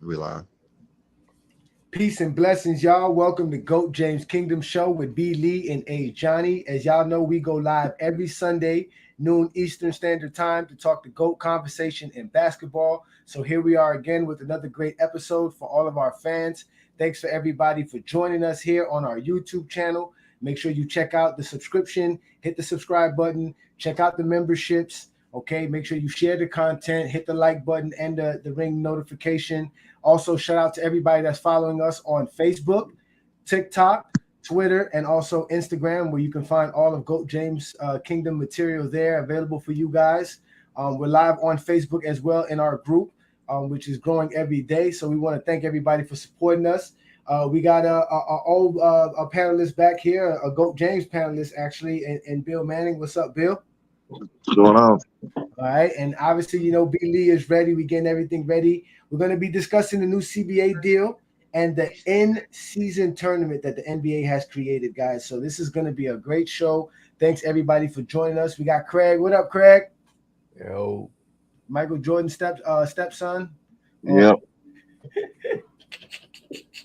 We live. Peace and blessings, y'all. Welcome to GOAT James Kingdom Show with B. Lee and A. Johnny. As y'all know, we go live every Sunday, noon Eastern Standard Time, to talk the GOAT conversation in basketball. So here we are again with another great episode for all of our fans. Thanks for everybody for joining us here on our YouTube channel. Make sure you check out the subscription, hit the subscribe button, check out the memberships. Okay, make sure you share the content, hit the like button and the ring notification. Also, shout out to everybody that's following us on Facebook, TikTok, Twitter, and also Instagram, where you can find all of GOAT James Kingdom material there available for you guys. We're live on Facebook as well in our group, which is growing every day. So we want to thank everybody for supporting us. We got a old a panelist back here, a GOAT James panelist actually, and Bill Manning. What's up, Bill? What's going on? All right, and obviously, you know, B. Lee is ready. We're getting everything ready. We're going to be discussing the new CBA deal and the in-season tournament that the NBA has created, guys. So this is going to be a great show. Thanks, everybody, for joining us. We got Craig. What up, Craig? Yo. Michael Jordan's stepson. Yep.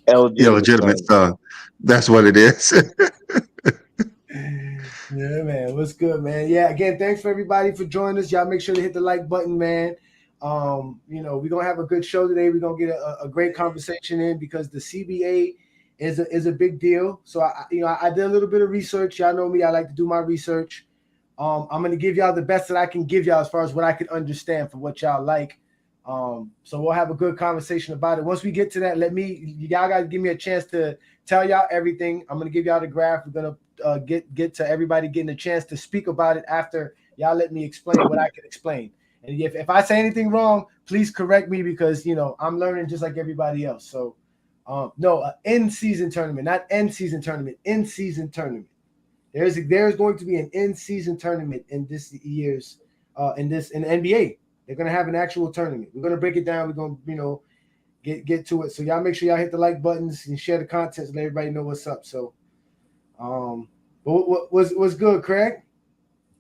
Illegitimate son. That's what it is. Yeah, man. What's good, man? Yeah, again, thanks for everybody for joining us. Y'all make sure to hit the like button, man. You know, we're gonna have a good show today. We're gonna get a great conversation in because the CBA is a big deal. So I did a little bit of research. Y'all know me, I like to do my research. I'm gonna give y'all the best that I can give y'all as far as what I can understand for what y'all like. So we'll have a good conversation about it. Once we get to that, y'all gotta give me a chance to tell y'all everything. I'm gonna give y'all the graph. We're gonna get to everybody getting a chance to speak about it after y'all let me explain what I can explain. And if I say anything wrong, please correct me because, you know, I'm learning just like everybody else. So, no, in-season tournament, not end-season tournament, in-season tournament. There's going to be an in-season tournament in this year's in the NBA. They're going to have an actual tournament. We're going to break it down. We're going to, you know, get to it. So y'all make sure y'all hit the like buttons and share the content and let everybody know what's up. So, what's good, Craig?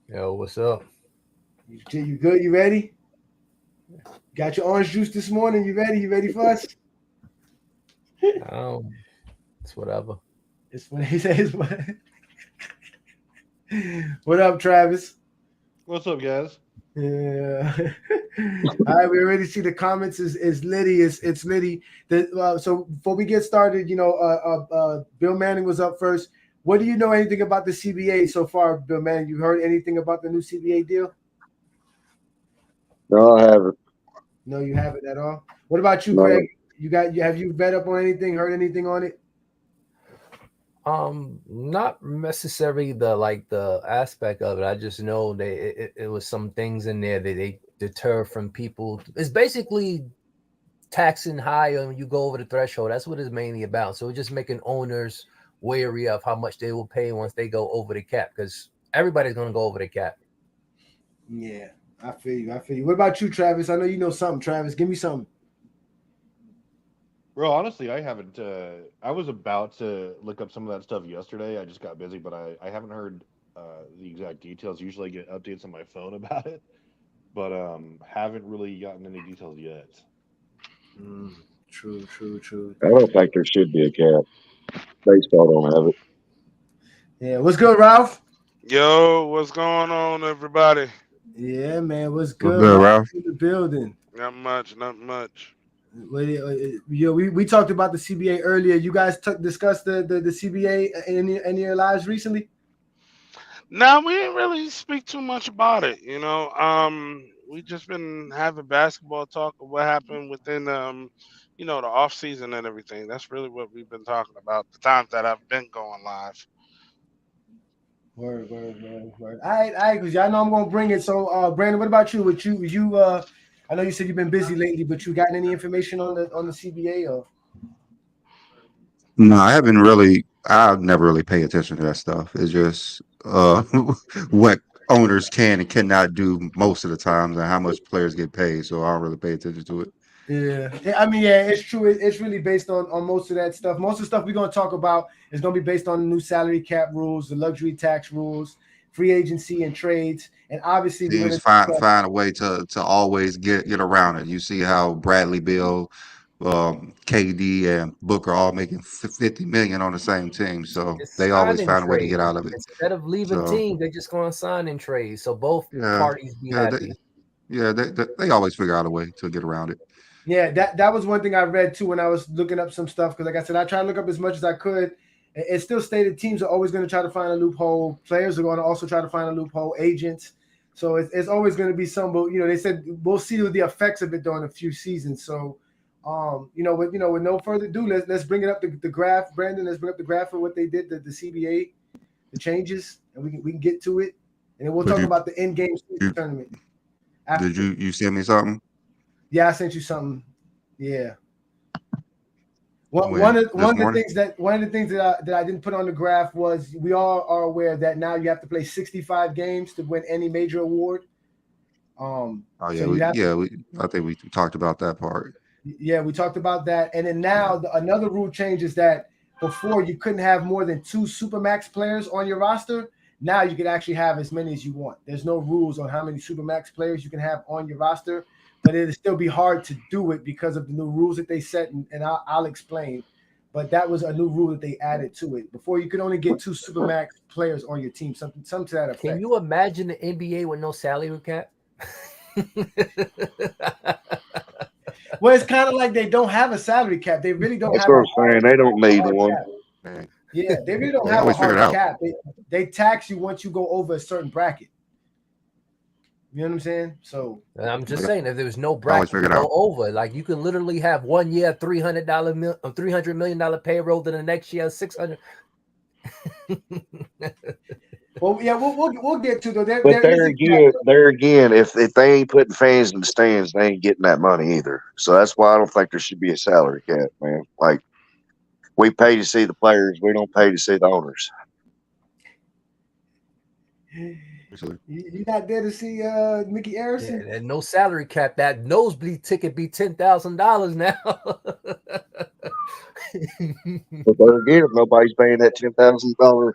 Yo, what's up? You good? You ready? Got your orange juice this morning? You ready? You ready for us? It's whatever. It's what he says. What up, Travis? What's up, guys? Yeah. All right, we already see the comments is Liddy. It's Liddy. So before we get started, you know, Bill Manning was up first. What do you know anything about the CBA so far, Bill Manning? You heard anything about the new CBA deal? No, I haven't. No, you haven't at all. What about you, Craig? Have you read up on anything? Heard anything on it? Not necessarily the aspect of it. I just know it was some things in there that they deter from people. It's basically taxing higher when you go over the threshold. That's what it's mainly about. So it's just making owners wary of how much they will pay once they go over the cap, because everybody's gonna go over the cap. Yeah, I feel you. What about you, Travis? I know you know something, Travis. Give me something. Bro, honestly, I haven't. I was about to look up some of that stuff yesterday. I just got busy, but I haven't heard the exact details. Usually I get updates on my phone about it, but haven't really gotten any details yet. True. I don't think there should be a cap. Baseball don't have it. Yeah, what's good, Ralph? Yo, what's going on, everybody? Yeah, man, what's What's good? good, Ralph? In the building. Not much. We talked about the CBA earlier. You guys discussed the CBA in your lives recently? Now we didn't really speak too much about it, you know. We just been having basketball talk of what happened within you know, the off season and everything. That's really what we've been talking about. The times that I've been going live. Word. All right, because y'all know I'm gonna bring it. So, Brandon, what about you? I know you said you've been busy lately, but you gotten any information on the CBA or? No, I haven't really. I've never really paid attention to that stuff. It's just what owners can and cannot do most of the times, and how much players get paid. So I don't really pay attention to it. Yeah, I mean, yeah, it's true. It's really based on most of that stuff. Most of the stuff we're going to talk about is going to be based on the new salary cap rules, the luxury tax rules, free agency and trades, and obviously we're going Teams to find a way to always get around it. You see how Bradley Beal KD and Booker all making 50 million on the same team, so It's they always signing find a way to trade. get out of it. Instead of leaving So teams, they're just going to sign and trade. So both yeah, parties be yeah, happy. they always figure out a way to get around it. Yeah, that was one thing I read too when I was looking up some stuff, because like I said, I tried to look up as much as I could. It still stated teams are always going to try to find a loophole. Players are going to also try to find a loophole. Agents, so it's always going to be some. But they said we'll see the effects of it during a few seasons. So, with no further ado, let's bring it up the graph, Brandon. Let's bring up the graph of what they did, the CBA, the changes, and we can get to it, and then we'll But talk about the end game you tournament did after. you send me something? Yeah, I sent you something. Yeah. One When of this one of the morning? things that I didn't put on the graph was we all are aware that now you have to play 65 games to win any major award. Oh So yeah, you have to. I think we talked about that part. Yeah, we talked about that, and then now another rule change is that before you couldn't have more than 2 supermax players on your roster. Now you can actually have as many as you want. There's no rules on how many supermax players you can have on your roster, but it'll still be hard to do it because of the new rules that they set, and I'll explain. But that was a new rule that they added to it. Before you could only get 2 supermax players on your team, something to that effect. Can you imagine the NBA with no salary cap? Well, it's kind of like they don't have a salary cap. They really don't That's have what a I'm saying. They don't need hard one. cap. Man, Yeah, they really don't they have a always figure it hard out. cap. They tax you once you go over a certain bracket. You know what I'm saying? So And I'm just They saying, if there was no always bracket to figure it go out. over, like you can literally have 1 year $300 million payroll, then the next year 600. well, yeah, we'll get to though. There But there is a cap. there again, if they ain't putting fans in the stands, they ain't getting that money either. So that's why I don't think there should be a salary cap, man. Like we pay to see the players, we don't pay to see the owners. Actually, You not there to see Mickey Yeah, Arison? and no salary cap. That nosebleed ticket be $10,000 now. But there again, if nobody's paying that $10,000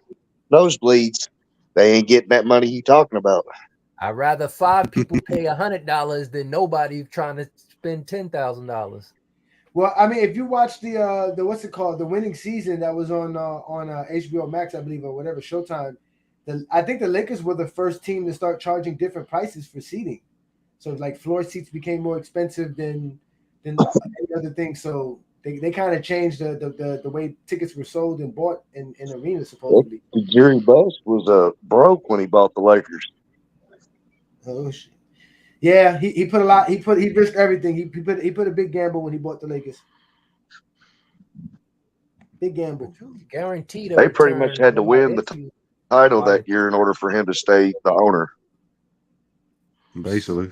nosebleeds, they ain't getting that money you talking about. I'd rather 5 people pay $100 than nobody trying to spend $10,000. Well, I mean, if you watch the what's it called, the winning season that was on HBO Max, I believe, or whatever Showtime, I think the Lakers were the first team to start charging different prices for seating. So like floor seats became more expensive than any other thing. So they kind of changed the way tickets were sold and bought in arenas supposedly. Jerry Buss was broke when he bought the Lakers. Oh shit. Yeah, he put a lot. He risked everything. He put a big gamble when he bought the Lakers. Big gamble. Guaranteed a They pretty much return had no to matter win the if you title buy that year in order for him to stay the owner. basically,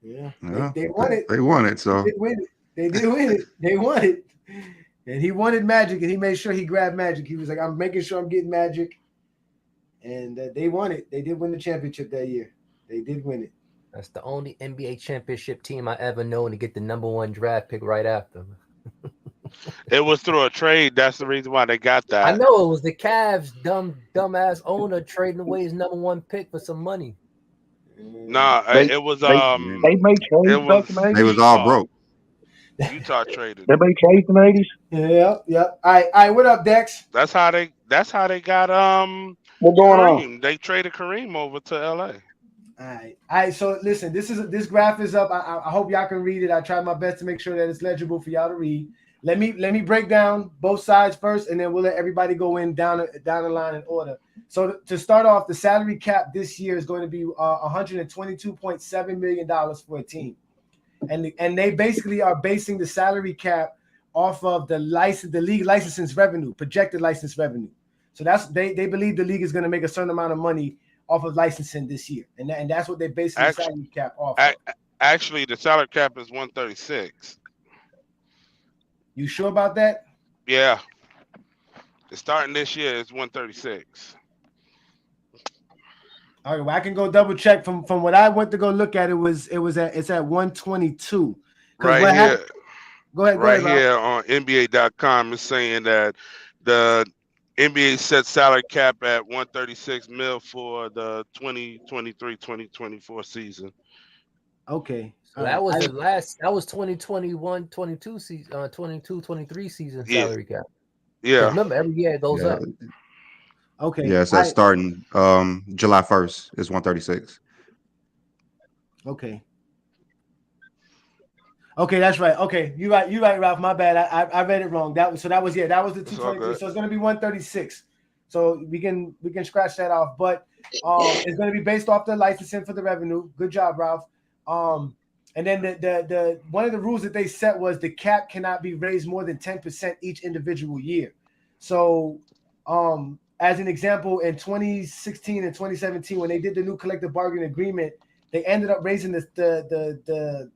Yeah, yeah, they won it. they won it. They So did win it. They did win it. They won it. And he wanted Magic, and he made sure he grabbed Magic. He was like, "I'm making sure I'm getting Magic," and they won it. They did win the championship that year. They did win it. That's the only NBA championship team I ever known to get the #1 draft pick right after. It was through a trade. That's the reason why they got I that. know it was the Cavs dumbass owner trading away his #1 pick for some money. Nah, They it was they I they made it trades back was in the they 80s. was all Utah. broke. Utah traded. They made trades in the 80s. Yep. All right. What up, Dex? That's how they got What's going on? Kareem. They traded Kareem over to LA. All right. So listen, this graph is up. I hope y'all can read it. I tried my best to make sure that it's legible for y'all to read. Let me break down both sides first, and then we'll let everybody go in down the line in order. So to start off, the salary cap this year is going to be $122.7 million for a team, and they basically are basing the salary cap off of the league licensing revenue, projected license revenue. So they believe the league is going to make a certain amount of money off of licensing this year, and that's what they're basing the salary cap off of. Actually, the salary cap is 136. You sure about that? Yeah, it's starting this year. It's 136. All right, well, I can go double check from what I went to go look at. It's at 122. Right here, Go ahead. right here on NBA.com is saying that the NBA set salary cap at 136 mil for the 2023-2024 season. Okay. All That right. was the last. That was 2021-22 season, 22-23 season Yeah, salary cap. Because yeah. remember, every year it goes Yeah, up. Okay. yeah. It says starting July 1st is 136. Okay. Okay, that's right. Okay, you're right. You're right, Ralph. My bad. I read it wrong. That was that was the It's all 223. good. So it's gonna be 136. So we can scratch that off. But it's gonna be based off the licensing for the revenue. Good job, Ralph. And then the one of the rules that they set was the cap cannot be raised more than 10% each individual year. So as an example, in 2016 and 2017, when they did the new collective bargaining agreement, they ended up raising the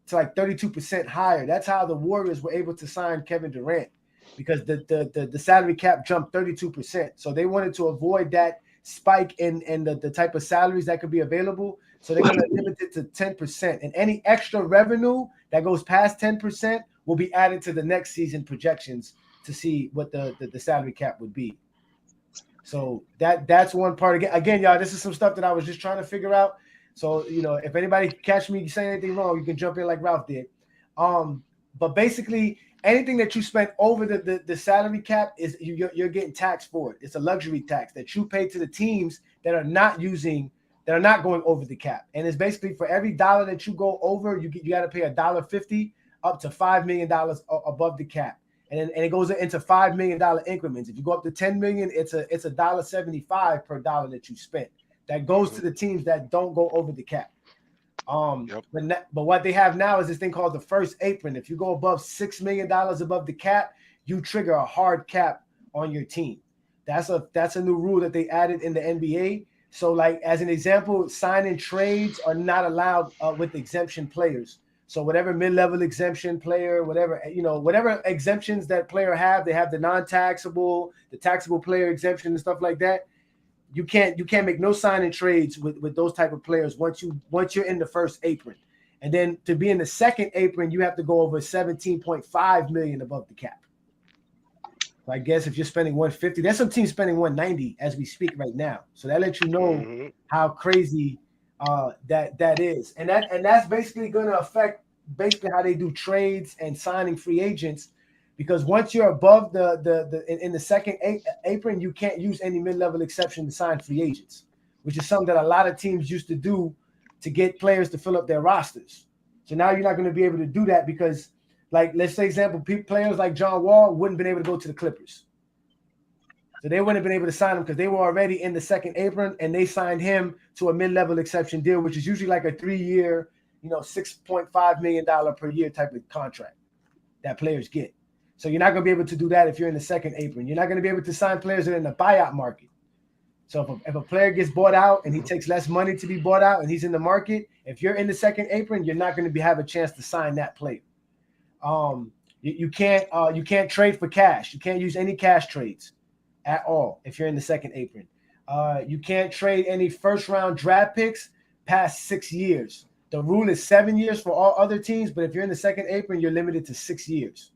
to like 32% higher. That's how the Warriors were able to sign Kevin Durant, because the salary cap jumped 32%. So they wanted to avoid that spike in the type of salaries that could be available. So they're going to limit it to 10%. And any extra revenue that goes past 10% will be added to the next season projections to see what the salary cap would be. So that's one part. Again, y'all, this is some stuff that I was just trying to figure out. So, if anybody catch me saying anything wrong, you can jump in like Ralph did. But basically, anything that you spend over the salary cap is you're getting taxed for it. It's a luxury tax that you pay to the teams that are not going over the cap. And it's basically for every dollar that you go over, you got to pay $1.50 up to $5 million above the cap. And it goes into $5 million increments. If you go up to $10 million, it's a $1.75 per dollar that you spent. That goes to the teams that don't go over the cap. But what they have now is this thing called the first apron. If you go above $6 million above the cap, you trigger a hard cap on your team. That's a new rule that they added in the NBA. So, like as an example, sign-in trades are not allowed with exemption players. So whatever mid-level exemption player, whatever exemptions that player have, they have the non-taxable, the taxable player exemption and stuff like that. You can't make no sign-in trades with those type of players once you're in the first apron. And then to be in the second apron, you have to go over 17.5 million above the cap. So I guess if you're spending 150, there's some teams spending 190 as we speak right now. So that lets you know how crazy that is. And that's basically going to affect basically how they do trades and signing free agents, because once you're above in the second apron, you can't use any mid-level exception to sign free agents, which is something that a lot of teams used to do to get players to fill up their rosters. So now you're not going to be able to do that because, like, let's say example, players like John Wall wouldn't have been able to go to the Clippers. So they wouldn't have been able to sign him because they were already in the second apron, and they signed him to a mid-level exception deal, which is usually like a 3-year, $6.5 million per year type of contract that players get. So you're not going to be able to do that if you're in the second apron. You're not going to be able to sign players that are in the buyout market. So if a player gets bought out and he takes less money to be bought out and he's in the market, if you're in the second apron, you're not going to have a chance to sign that player. You can't trade for cash. You can't use any cash trades at all if you're in the second apron. You can't trade any first-round draft picks past 6 years. The rule is 7 years for all other teams, but if you're in the second apron, you're limited to 6 years.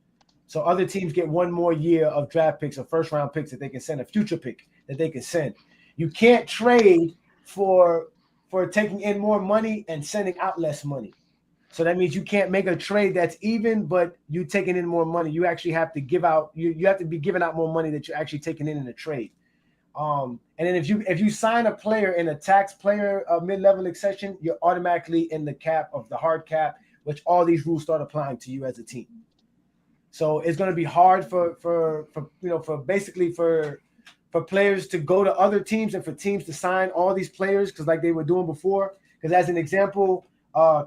So other teams get 1 more year of draft picks or first-round picks that they can send, a future pick that they can send. You can't trade for taking in more money and sending out less money. So that means you can't make a trade that's even, but you taking in more money. You actually have to give out. You have to be giving out more money that you're actually taking in a trade. And then if you sign a player in a tax player mid-level exception, you're automatically in the cap of the hard cap, which all these rules start applying to you as a team. So it's going to be hard for players to go to other teams and for teams to sign all these players because like they were doing before. Because as an example,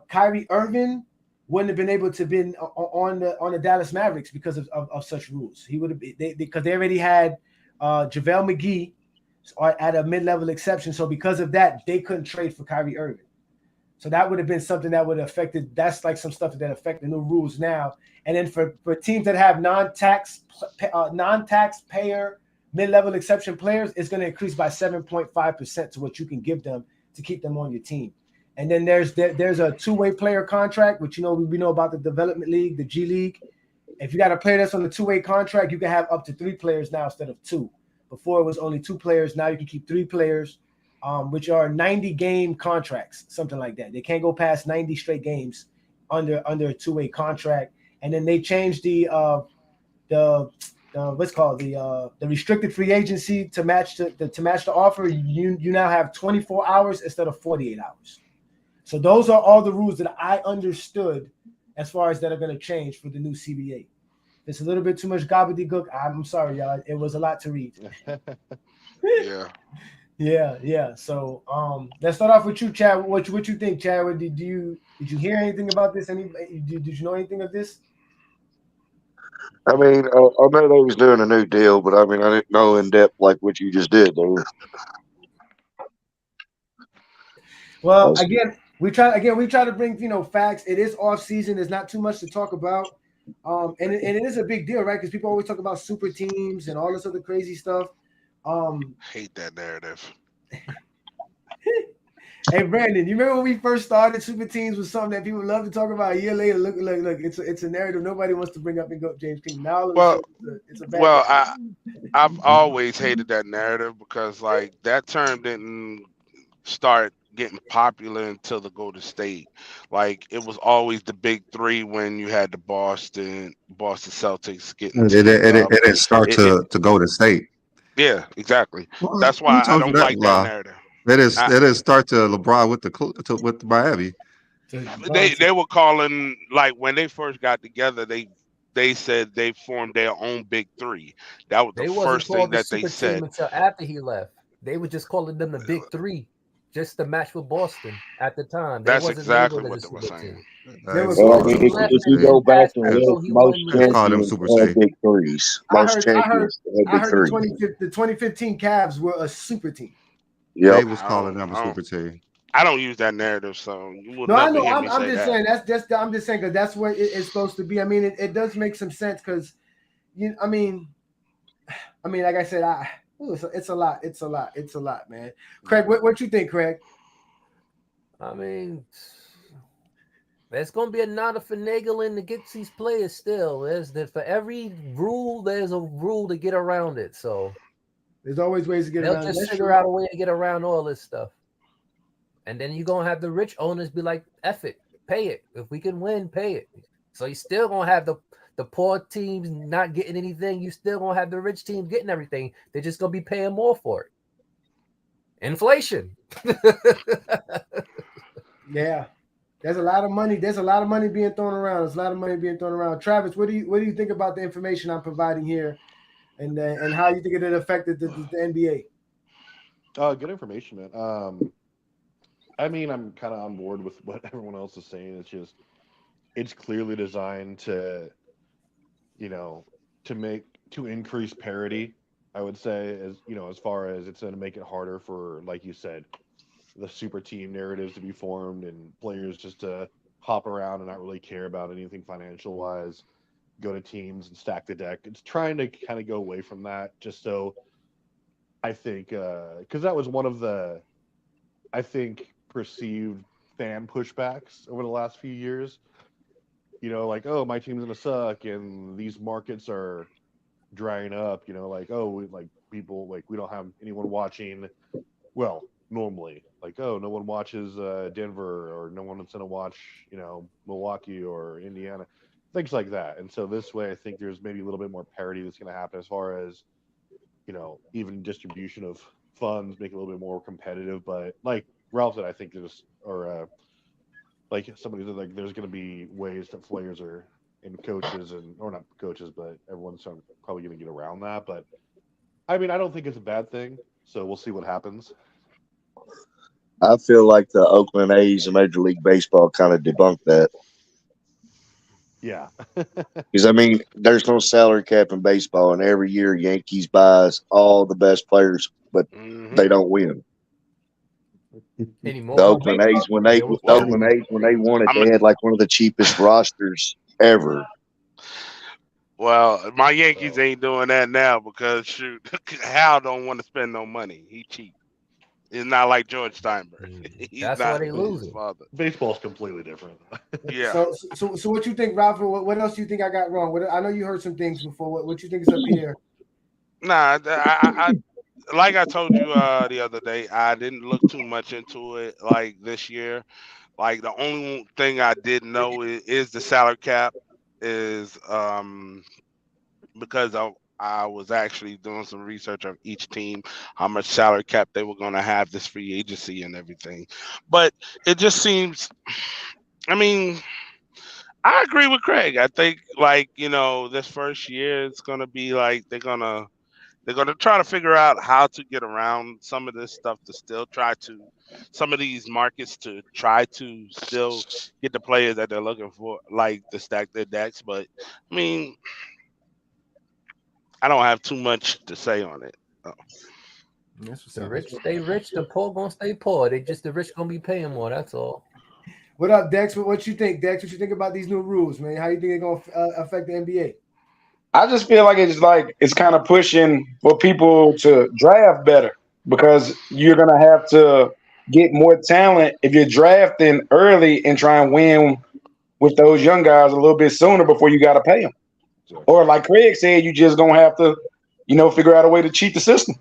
Kyrie Irving wouldn't have been able to be on the Dallas Mavericks because of such rules. He would have because they already had JaVale McGee at a mid-level exception. So because of that, they couldn't trade for Kyrie Irving. So that would have been something that would have affected. That's like some stuff that affect the new rules now. And then for teams that have non-tax payer mid-level exception players, it's going to increase by 7.5% to what you can give them to keep them on your team. And then there's a two-way player contract, which we know about the development league, the G League. If you got a player that's on the two-way contract, you can have up to 3 players now instead of 2. Before it was only 2 players. Now you can keep 3 players, which are 90-game contracts, something like that. They can't go past 90 straight games under a 2-way contract, and then they changed the what's called the restricted free agency to match to match the offer. You now have 24 hours instead of 48 hours. So those are all the rules that I understood as far as that are going to change for the new CBA. It's a little bit too much gobbledygook. I'm sorry, y'all. It was a lot to read. Yeah. Yeah. So let's start off with you, Chad. What you think, Chad? Did you hear anything about this? Did you know anything of this? I mean, I know they was doing a new deal, but I mean, I didn't know in depth like what you just did there. Well, That's, we try to bring facts. It is off season. There's not too much to talk about, and it is a big deal, right? Because people always talk about super teams and all this other crazy stuff. Hate that narrative. Hey Brandon, you remember when we first started? Super teams was something that people love to talk about. A year later, look, it's a narrative nobody wants to bring up and go James King. Now all of a Well, sudden it's a bad well, thing. I've always hated that narrative because like that term didn't start getting popular until the Golden State. Like it was always the big three when you had the Boston Celtics getting teamed It up. didn't start It to go to state. Yeah, exactly. What? That's Who why I told you don't that, like that La? narrative. I, It didn't start to LeBron with with Miami. To they Bronson. they were calling like when they first got together, they said they formed their own big three. That was the They wasn't first thing called the that they super team said. until after he left. They were just calling them the big three, just to match with Boston at the time. They That's wasn't exactly labeled as a what they were super saying. team. They It were was well, called I called mean, a super super. if champions. you They go Boston back passed and him, just look, so he most won with just them. called them champions Super had T. big threes. I Most heard I heard champions had I big heard threes. the 2015 Cavs were a super team. Yep. They was I calling don't, them a I don't, super T. I don't use that narrative, so you will No, I never know. hear I'm, me I'm say just that. saying I'm just saying because that's what it's supposed to be. I mean, it does make some sense because I mean, like I said, it's a lot. It's a lot, man. Craig, what you think, Craig? I mean, there's gonna be a lot of finagling to get these players. Still, for every rule, there's a rule to get around it. So There's always ways to get they'll around it. just That's figure true. out a way to get around all this stuff. And then you're gonna have the rich owners be like, "F it, pay it. If we can win, pay it." So you still gonna have the poor teams not getting anything. You still gonna have the rich teams getting everything. They're just gonna be paying more for it. Inflation. Yeah. There's a lot of money. There's a lot of money being thrown around. There's a lot of money being thrown around. Travis, what do you think about the information I'm providing here, and how you think it affected the NBA? Good information, man. I mean, I'm kind of on board with what everyone else is saying. It's clearly designed to, you know, to increase parity. I would say, as as far as it's going to make it harder for, like you said, the super team narratives to be formed and players just to hop around and not really care about anything financial wise, go to teams and stack the deck. It's trying to kind of go away from that, just so I think because that was one of the I think perceived fan pushbacks over the last few years. Like, oh, my team's gonna suck, and these markets are drying up. Like, oh, like people, like, we don't have anyone watching. Well, normally, like, oh, no one watches Denver, or no one's gonna watch, Milwaukee or Indiana, things like that. And so this way, I think there's maybe a little bit more parity that's gonna happen as far as even distribution of funds, make it a little bit more competitive. But like Ralph said, I think like somebody said, like there's going to be ways that players are and coaches or not coaches, but everyone's probably going to get around that. But I mean, I don't think it's a bad thing. So we'll see what happens. I feel like the Oakland A's and Major League Baseball kind of debunked that. Yeah. Because I mean, there's no salary cap in baseball, and every year Yankees buys all the best players, but Hmm. they don't win. The Anymore. Well, Oakland baseball, A's when they There the was Well, Oakland plenty. A's when they won it, I'm they had like one of the cheapest rosters ever. well. My Yankees So ain't doing that now because shoot, Hal don't want to spend no money. He cheap. He's not like George Steinberg. He's That's why not they his losing. father. baseball's completely different. Yeah. so what you think, Ralph? What else do you think I got wrong? I know you heard some things before. What you think is up here? Nah, like I told you the other day, I didn't look too much into it like this year. Like the only thing I didn't know is the salary cap is because I was actually doing some research on each team, how much salary cap they were going to have this free agency and everything. But it just seems, I mean, I agree with Craig. I think like, this first year it's going to be like they're gonna try to figure out how to get around some of this stuff to still try to some of these markets to try to still get the players that they're looking for, like to stack their decks. But I mean, I don't have too much to say on it. The rich stay rich, the poor gonna stay poor. The rich gonna be paying more. That's all. What up, Dex? What you think, Dex? What you think about these new rules, man? How you think they're gonna affect the NBA? I just feel like it's kind of pushing for people to draft better because you're gonna have to get more talent if you're drafting early and try and win with those young guys a little bit sooner before you got to pay them. Or like Craig said, you just gonna have to, figure out a way to cheat the system.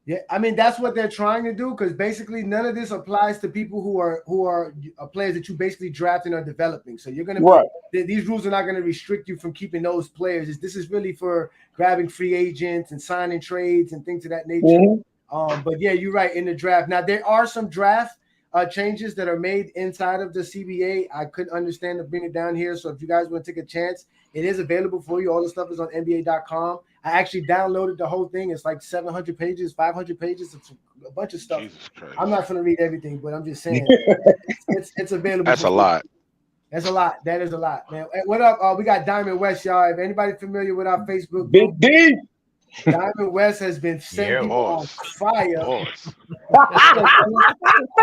Yeah, I mean that's what they're trying to do because basically none of this applies to people who are players that you basically drafting or developing. So you're gonna Right. these rules are not going to restrict you from keeping those players. This is really for grabbing free agents and signing trades and things of that nature. Mm-hmm. But yeah, you're right in the draft. Now there are some draft changes that are made inside of the CBA. I couldn't understand to bring it down here. So if you guys want to take a chance, it is available for you. All the stuff is on NBA.com. I actually downloaded the whole thing. It's like 700 pages, 500 pages. It's a bunch of stuff. I'm not going to read everything, but I'm just saying it's available. That's a lot. That's a lot. That is a lot, man. What up? We got Diamond West, y'all. If anybody familiar with our Facebook Big group, D. Diamond West has been setting people on fire.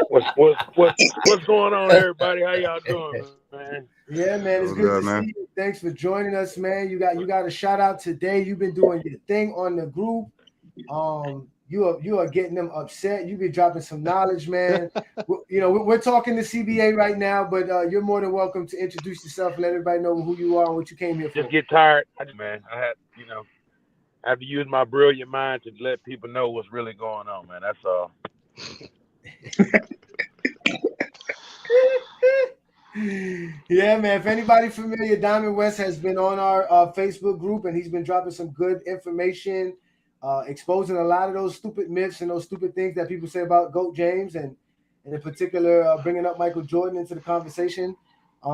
What's going on, everybody? How y'all doing, man? Yeah, man, it's good to see you. Thanks for joining us, man. You got a shout out today. You've been doing your thing on the group. You are getting them upset. You've been dropping some knowledge, man. We're talking to CBA right now, but you're more than welcome to introduce yourself and let everybody know who you are and what you came here for. Just get tired, man. I have to use my brilliant mind to let people know what's really going on, man. That's all. Yeah, man. If anybody familiar, Diamond West has been on our Facebook group and he's been dropping some good information, exposing a lot of those stupid myths and those stupid things that people say about GOAT James and in particular bringing up Michael Jordan into the conversation. I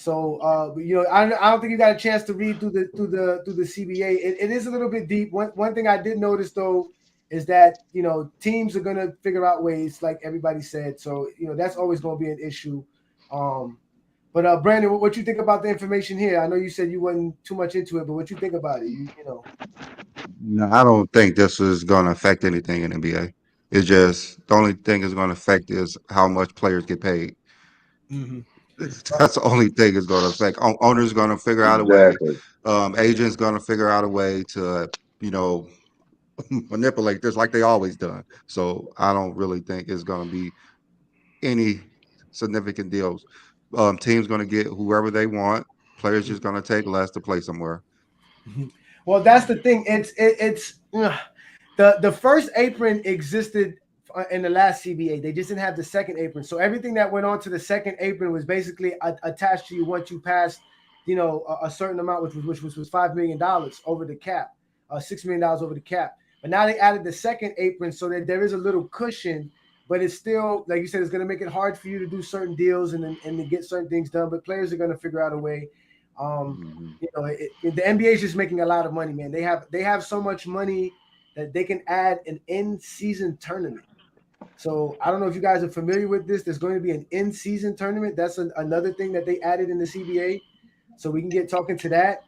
don't think you got a chance to read through the CBA. It is a little bit deep. One thing I did notice though is that teams are gonna figure out ways, like everybody said. So that's always gonna be an issue. But Brandon, what you think about the information here? I know you said you wasn't too much into it, but what you think about it? No, I don't think this is going to affect anything in NBA. It's just the only thing it's going to affect is how much players get paid. Mm-hmm. That's the only thing it's going to affect. Owners going to figure out a way. Agents going to figure out a way to manipulate this like they always done. So I don't really think it's going to be any significant deals. Teams going to get whoever they want. Players just going to take less to play somewhere. Well, that's the thing. The first apron existed in the last CBA. They just didn't have the second apron. So everything that went on to the second apron was basically attached to you once you passed, a certain amount, which was $5 million over the cap, $6 million over the cap. But now they added the second apron so that there is a little cushion, but it's still, like you said, it's going to make it hard for you to do certain deals and to get certain things done. But players are going to figure out a way. The NBA is just making a lot of money, man. They have so much money that they can add an in-season tournament. So I don't know if you guys are familiar with this. There's going to be an in-season tournament. That's another thing that they added in the CBA. So we can get talking to that.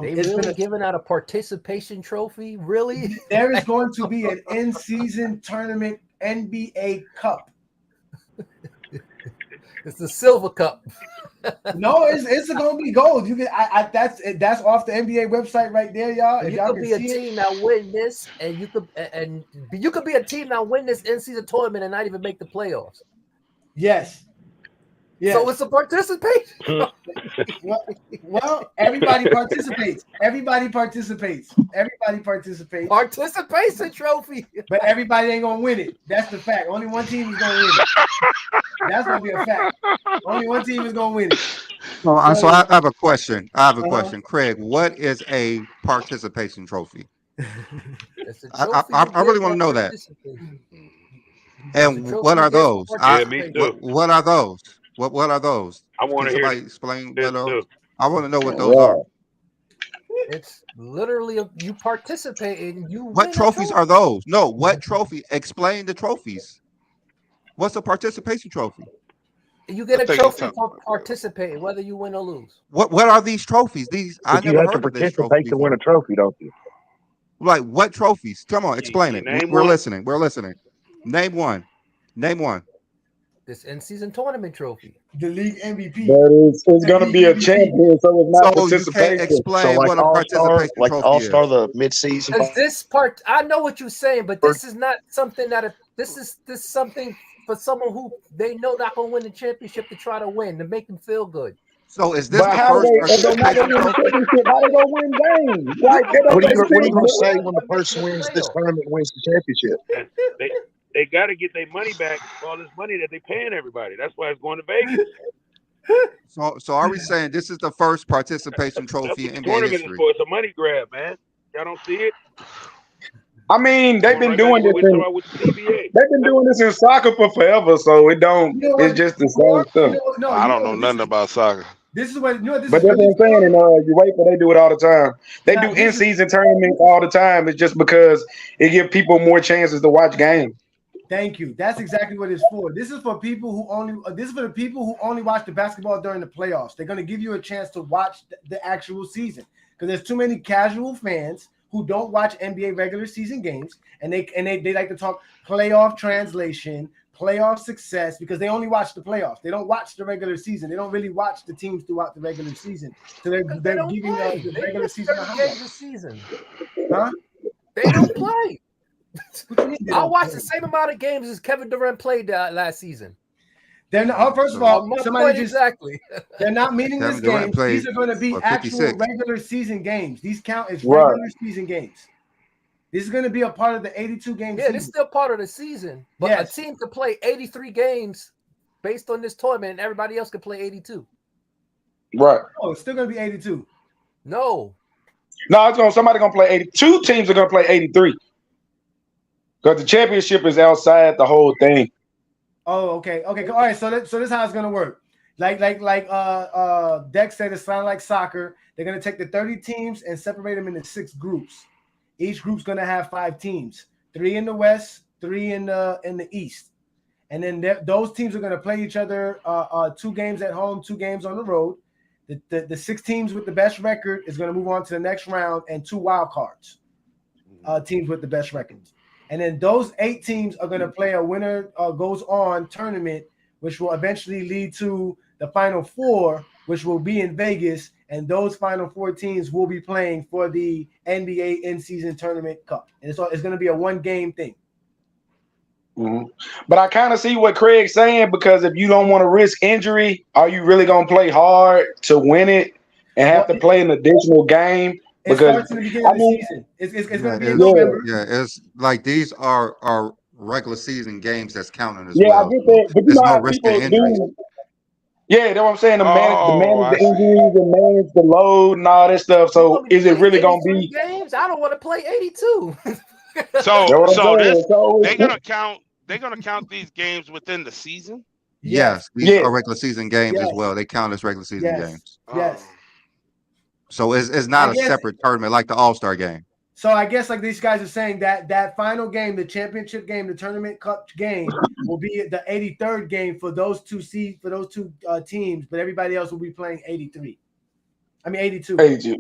They really giving out a participation trophy? Really? There is going to be an in-season tournament NBA Cup. It's the Silver Cup. No, it's gonna be gold. You can that's off the NBA website right there, y'all. You could be a team that win this, and you could be a team that win this in-season tournament and not even make the playoffs. Yes. Yes. So it's a participation. Well, everybody participates. Everybody participates. Everybody participates. Participation trophy. But everybody ain't gonna win it. That's the fact. Only one team is gonna win it. That's gonna be a fact. Only one team is gonna win it. So I have a question. I have a Uh-huh. question, Craig. What is a participation trophy? It's a trophy I really want to know that. And what are those? Yeah, me too. What are those? What are those? I want Can to hear somebody explain this what those? too. I want to know what those are. It's literally you participate and you What win trophies are those? No, what trophy? Explain the trophies. What's a participation trophy? You get I a think he's trophy talking for participating, whether you win or lose. What are these trophies? These I But you never have to heard of this trophy participate to win before. a trophy, don't you? Like what trophies? Come on, explain You it. name We're one. listening. We're listening. Name one. Name one. This in-season tournament trophy. The league MVP. But it's going to be a champion, so it's not So you can't participation. So explain like what a All Star, participation trophy is. the mid season. Because this part, I know what you're saying, but this is not something this is something for someone who they know not gonna win the championship to try to win to make them feel good. So is this But the how first if they're not participation going to win the trophy? championship, how they going to win games? Like, they don't What are play you six, going to bro. say when the person wins this tournament and wins the championship? And they got to get their money back for all this money that they paying everybody. That's why it's going to Vegas. So are we saying this is the first participation That's trophy what in the NBA tournament is history? for. It's a money grab, man. Y'all don't see it? I mean, they've Going been right back doing to this what we talking in about with the CBA. they've been doing this in soccer for forever, so it don't. You know what? It's just the Or, same stuff. no, I you don't know know what, nothing about soccer. this is what you know. What this But is that's really what I'm saying. And UEFA, they do it all the time. They Nah, do this is- in-season tournaments all the time. It's just because it gives people more chances to watch games. Thank you. That's exactly what it's for. This is for people who only. This is for the people who only watch the basketball during the playoffs. They're going to give you a chance to watch the actual season because there's too many casual fans who don't watch NBA regular season games, and they like to talk playoff translation, playoff success because they only watch the playoffs. They don't watch the regular season. They don't really watch the teams throughout the regular season. So they're Because they don't giving play. the They regular missed season a 30 highlight. games this season. Huh? They don't play. What you mean they I don't watched play? the same amount of games as Kevin Durant played last season. They're not. First of all, My somebody point just exactly. they're not meaningless Kevin Durant games. played These are going to be for actual 56. regular season games. These count as Right. regular season games. This is going to be a part of the 82 game Yeah, season. this is still part of the season. But Yes. a team could play 83 games based on this tournament, and everybody else could play 82. Right. Oh, it's still going to be 82. No. No, somebody gonna play 80. Two teams are gonna play 83. Because the championship is outside the whole thing. Oh, okay. All right. So this is how it's going to work. Like Dex said, it's kind of like soccer. They're going to take the 30 teams and separate them into 6 groups. Each group's going to have 5 teams, 3 in the West, 3 in the East. And then those teams are going to play each other 2 games at home, 2 games on the road. The 6 teams with the best record is going to move on to the next round, and 2 wild cards, teams with the best records. And then those 8 teams are going to play a winner goes on tournament, which will eventually lead to the Final 4, which will be in Vegas. And those Final 4 teams will be playing for the NBA in-season tournament cup. And it's going to be a 1-game thing. Mm-hmm. But I kind of see what Craig's saying, because if you don't want to risk injury, are you really going to play hard to win it and have to play an additional game? It Because starts in the beginning of the season. It's going to be in it's, November. yeah, it's like these are regular season games that's counting as I well. get that, but you There's know no how risk of people injury. do. Yeah, that's what I'm saying. To manage I the see. injuries and manage the load and all that stuff. So is it really going to 83 be? games? I don't want to play 82. So That's what I'm so saying. this So they're gonna count these games within the season. Yes, these Yes. are regular season games as Yes. well. They count as regular season Yes. games. Yes. So it's not I a guess- separate tournament like the All-Star game. So I guess like these guys are saying that final game, the championship game, the tournament cup game, will be the 83rd game for those two teams, but everybody else will be playing 83. I mean 82. 82.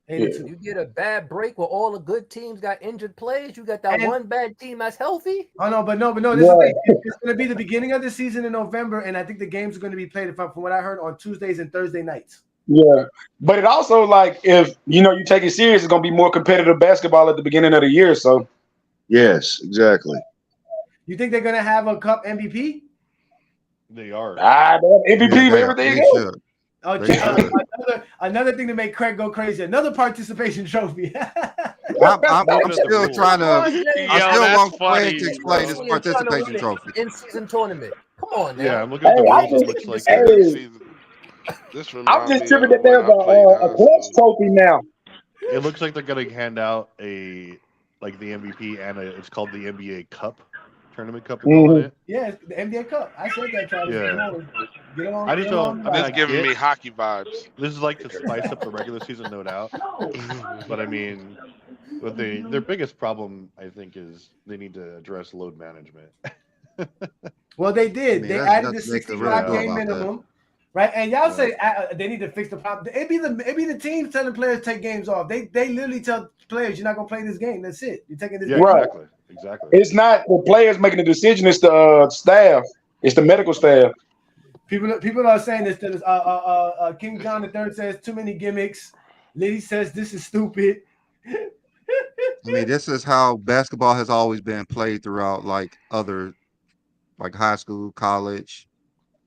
82. You get a bad break where all the good teams got injured players. You got that And- one bad team that's healthy. Oh no, but no. This is it's going to be the beginning of the season in November, and I think the games are going to be played, from what I heard, on Tuesdays and Thursday nights. Yeah, but it also, like, if you take it serious, it's gonna be more competitive basketball at the beginning of the year. So Yes, exactly. You think they're going to have a cup MVP? They are. They have MVP for everything They else. should. Oh, They should. another thing to make Craig go crazy. Another participation trophy. I'm Looking at the still rules. trying to. I Yo, still that's want Craig to funny, explain his bro. Trying to win participation an trophy. in-season tournament. Come on Yeah, now. I'm looking at the I rules. It just, looks like Single hey, season. This I'm remind just me tripping of that when there's I played a high clutch school. trophy now. it looks like they're gonna hand out like the MVP and it's called the NBA Cup tournament cup. They're calling Mm-hmm. it. Yeah, it's the NBA Cup. I said that, Travis. Yeah. Get I along, just get along don't. the I mean, This I line. giving get me hockey vibes. this is like to spice up the regular season, no doubt. But I mean, what their biggest problem, I think, is they need to address load management. Well, they I did. mean, They that's added the nothing they could really 65 do Yeah. game about that. minimum, right? And y'all Yeah. say they need to fix the problem. It be the teams telling players to take games off. They literally tell players you're not gonna play this game. That's it. You're taking this Yeah, game Right. off. exactly. It's not the players making the decision. It's the staff. It's the medical staff. People are saying this. King John III says too many gimmicks. Liddy says this is stupid. I mean, this is how basketball has always been played throughout like other like high school, college.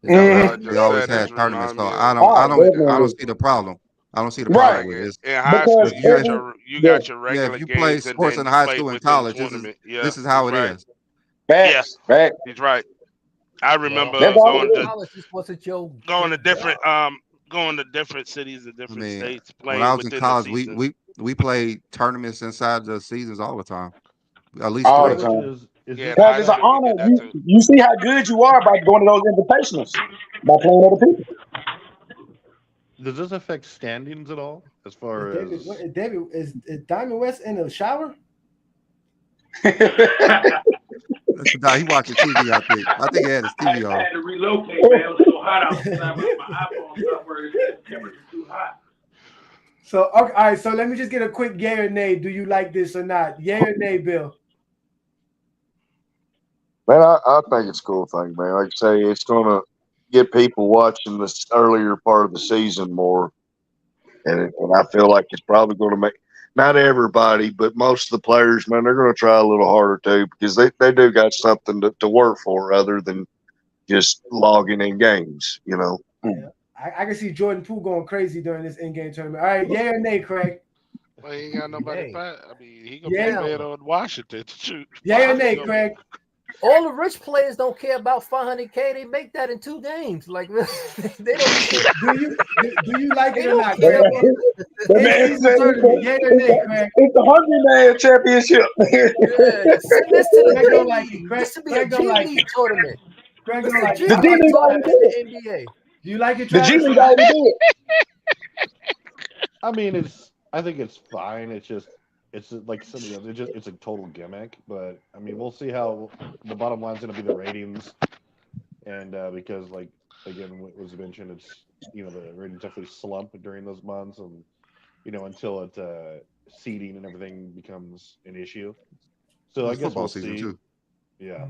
It's That's Mm-hmm. what always I been They just always said. different. This had tournaments. remind So me of Oh, I don't definitely. see the problem. I don't see the Right. problem with like this. in high Because school. If You you got had, every your yeah, regular if you play games, and sports then in you high play school and within college, tournament. Yeah, this is how he's it right. is. Yeah, facts, facts. he's right. I Well, remember That's all in it is. college, this wasn't going to your different job. going to different cities and I different mean, states when I playing was in within the college, season. we played tournaments inside the seasons all the time, at least All My the three. question time. is Yeah, this in Because high it's an affect? school we honor. did that too. You see how good you are by going to those invitationals, by playing other people. Does this affect standings at all? As far as David is Diamond West in the shower? Nah, he watching TV. I think he had his TV I on. had to relocate, man. It was so hot outside. My iPhone stopped working. The temperature too hot. So okay, all right. So let me just get a quick yay or nay. Do you like this or not? Yay or nay, Bill? Man, I think it's a cool thing, man. Like I say, it's gonna get people watching this earlier part of the season more, and I feel like it's probably gonna make not everybody, but most of the players, man, they're gonna try a little harder too because they do got something to work for other than just logging in games, you know. Yeah. I can see Jordan Poole going crazy during this in-game tournament. All right, yay or nay, Craig? Well, he ain't got nobody Nay. back. I mean, he gonna Yeah. be the man on Washington. Shoot. Yay or He nay, gonna be- Craig? All the rich players don't care about 500K. They make that in 2 games. Like they don't care. Do you like They it or don't not, care Craig? about That man In-season said tournament, yay or nay, Crag? it's the Hungry Man Championship. Yeah, send this to the Craig G don't like it. League. Craig, This should be a Craig don't G like League it. tournament. Craig This don't is a like G it. The How D about League you, already tournament did in it. the NBA. Do you like it, The G Travis, or League not? already did it. I mean, I think it's fine. It's like some of the it's a total gimmick. But I mean, we'll see how the bottom line's going to be the ratings, and because like again, what was mentioned, it's the ratings definitely slump during those months, and until seeding and everything becomes an issue. So I It's guess football we'll season see. too. Yeah.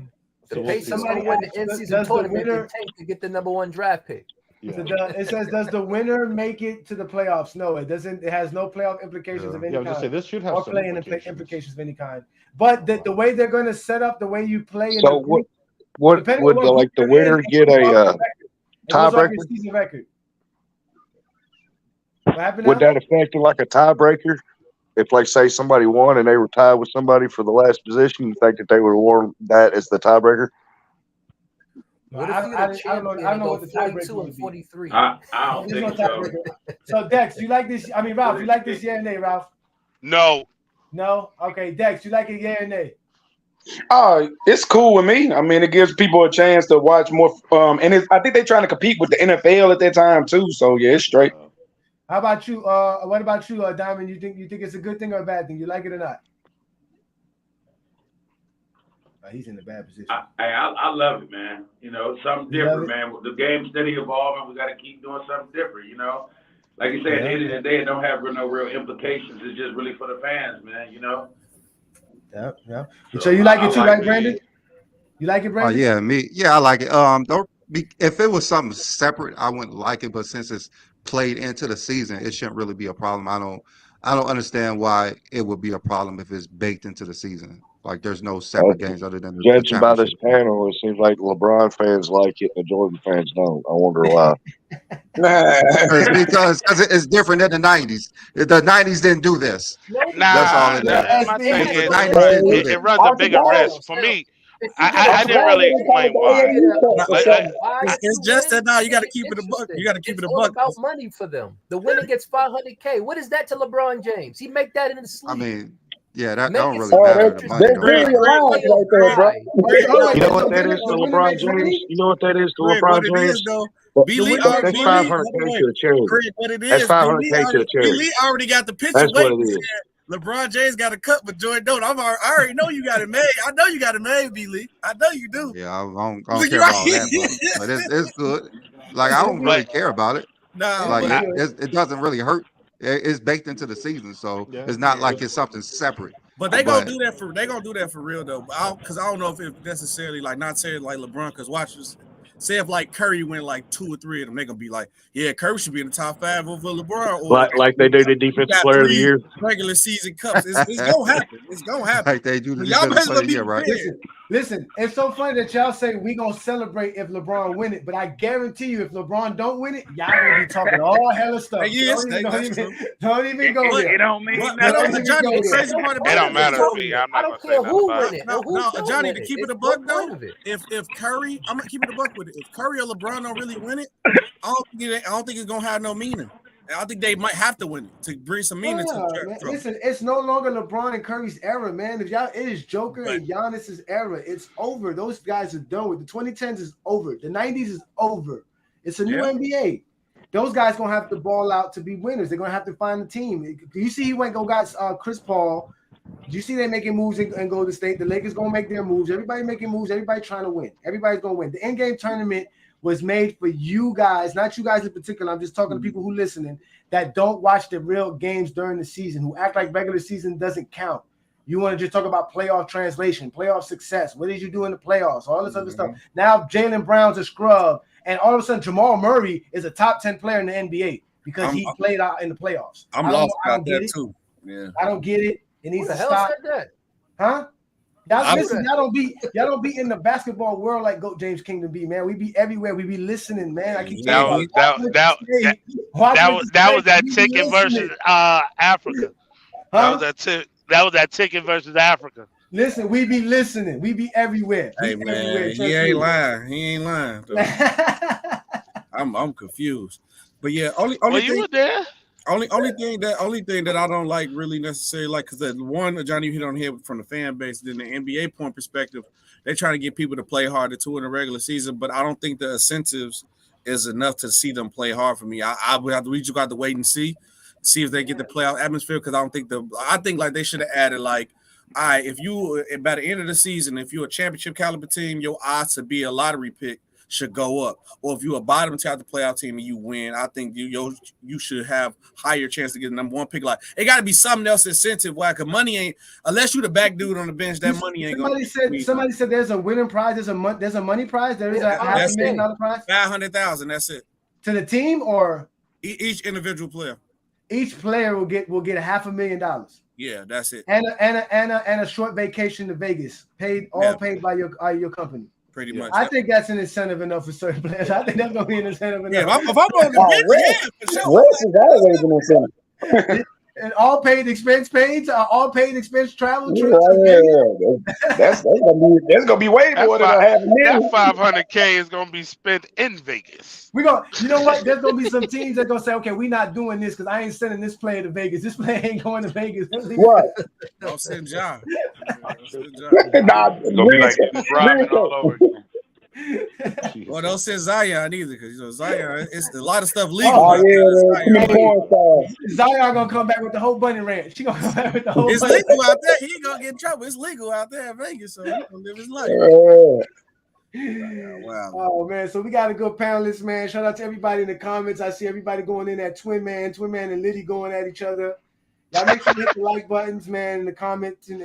The So we'll see. Pacers What gonna Somebody win happens. the asked, in-season does the tournament winner and tank to get the #1 draft pick. Yeah. it says does the winner make it to the playoffs? No, it doesn't. It has no playoff implications of Yeah. any Yeah, I was just say kind, this should have or some playing implications. implications of any kind. But the way they're going to set up the way you play in the So group, what depending on would what group the you're in, winner it get goes off your a record. It goes off your tiebreaker? season record. What happened Would now? that affect it like a tiebreaker? If, like, say somebody won and they were tied with somebody for the last position, you think that they would award that as the tiebreaker? What if you're the I don't know. I champion don't and know go what the tiebreaker 42 would and be. 43? I don't There's no think so. tiebreaker. So Dex, you like this? I mean, Ralph, you like this? Yeah or nay, Ralph? No, No. Okay, Dex, you like it? Yeah or nay? Oh, it's cool with me. I mean, it gives people a chance to watch more. And I think they're trying to compete with the NFL at that time too. So yeah, it's straight. How about you? What about you, Diamond? You think it's a good thing or a bad thing? You like it or not? He's in a bad position. I love it, man. You know, something You love different, man. The game's steady evolving. We got to keep doing something different, you know. Like you said, at the end of the day, it don't have no real implications. It's just really for the fans, man, you know. Yeah. So you like it too, right, me. Brandon? You like it, Oh Brandon? yeah, I like it. Don't be if it was something separate, I wouldn't like it. But since it's played into the season, it shouldn't really be a problem. I don't understand why it would be a problem if it's baked into the season. Like there's no separate games other than the Judging by this championship. panel, it seems like LeBron fans like it and the Jordan fans don't. I wonder why. Because it's different than the '90s. The '90s didn't do this. That's all Nah, it is. my SB, thing The is, '90s didn't do it that. runs a bigger risk for me. I didn't really explain why. Like It's just that now you got to keep it a buck. You got to keep it a all buck. about money for them. The winner gets $500K. What is that to LeBron James? He make that in his sleep. I mean, yeah, that Make don't it really so matter the interesting. money There's though. clearly a line right there, bro. You know what that is to LeBron James? You know what that is to Greg, LeBron what it James? is though, That's 500K to a charity. Greg, what it That's is, 500K to a charity. B-Lee already got the picture That's what waiting. it is. LeBron James got a cut, but Jordan don't. I already know you got it made. I know you got it made, B-Lee. I know you do. Yeah, I don't Look, care you're about all that, but it's good. Like I don't really care about it. Like it doesn't really hurt. It's baked into the season, so it's not like it's something separate. But they gonna do that for real though. Because I don't know if it's necessarily like not saying like LeBron. Because watch this. Say if like Curry win like 2 or 3 of them, they gonna be like, yeah, Curry should be in the top 5 over LeBron. Or Like they do the defensive player of the year. Regular season cups. It's gonna happen. It's gonna happen. Like they do the Y'all defensive better player of the be year, right? Listen, it's so funny that y'all say we gonna celebrate if LeBron win it, but I guarantee you, if LeBron don't win it, y'all gonna be talking all hella stuff. Don't even go there. It don't mean Johnny, nothing. the crazy part about it don't matter to me. I'm I not don't gonna care say who nothing win about it. No, Johnny, to keep it a buck though, of it. if Curry, I'm gonna keep it a buck with it. If Curry or LeBron don't really win it, I don't think it's gonna have no meaning. I think they might have to win it to bring some meaning to the draft. Listen, it's no longer LeBron and Curry's era, man. If y'all, it is Joker and Giannis's era. It's over. Those guys are done with. The 2010s is over. The 90s is over. It's a new NBA. Those guys gonna have to ball out to be winners. They're gonna have to find a team. You see, he went go got Chris Paul. Do you see they making moves in Golden State? The Lakers gonna make their moves. Everybody making moves. Everybody trying to win. Everybody's gonna win. The in-game tournament was made for you guys, not you guys in particular. I'm just talking to people who listening that don't watch the real games during the season, who act like regular season doesn't count. You want to just talk about playoff translation, playoff success. What did you do in the playoffs? All this other stuff. Now Jaylen Brown's a scrub, and all of a sudden Jamal Murray is a top 10 player in the NBA because he played out in the playoffs. I'm lost about that too. Yeah, I don't get it. It needs Who the to hell stop. said that? Huh? Y'all don't be in the basketball world like Goat James Kingdom be, man. We be everywhere. We be listening, man. I keep that was that ticket versus Africa. Huh? That was that ticket versus Africa. Listen, we be listening. We be everywhere. Hey man, he ain't lying. I'm confused. But yeah, only you were there. Only thing that I don't like really necessarily like, because the one Johnny hit on here from the fan base, then the NBA point perspective, they're trying to get people to play harder too in the regular season, but I don't think the incentives is enough to see them play hard for me. We just got to wait and see if they get the playoff atmosphere, because I think like they should have added like, all right, if you by the end of the season, if you're a championship caliber team, your odds to be a lottery pick should go up. Or if you're a bottom tier the playoff team and you win, I think you should have higher chance to get the number 1 pick. Like it got to be something else incentive. Why? Because money ain't, unless you the back dude on the bench, that money ain't. Somebody said there's a winning prize. There's a money prize. There is a $500 million prize. $500,000. That's it. To the team or each individual player. Each player will get $500,000. Yeah, that's it. And a short vacation to Vegas, paid by your company. Pretty much. I think that's an incentive enough for certain players. I think that's gonna be an incentive enough. Yeah, if I'm on the bench, is always an incentive. And all paid expense travel. That's gonna be way more than that $500K is gonna be spent in Vegas. You know what? There's gonna be some teams that gonna say, okay, we're not doing this because I ain't sending this player to Vegas. This player ain't going to Vegas. What? Don't send John. Gonna be like driving all over. Well, don't send Zion either, because Zion, it's a lot of stuff legal. Zion gonna come back with the whole bunny ranch. She gonna come back with the whole. It's legal out there. He ain't gonna get in trouble. It's legal out there in Vegas, so he gonna live his life. Wow. Oh man, so we got a good panelist, man. Shout out to everybody in the comments. I see everybody going in at Twin Man and Liddy going at each other. Y'all make sure you hit the like buttons, man, in the comments, and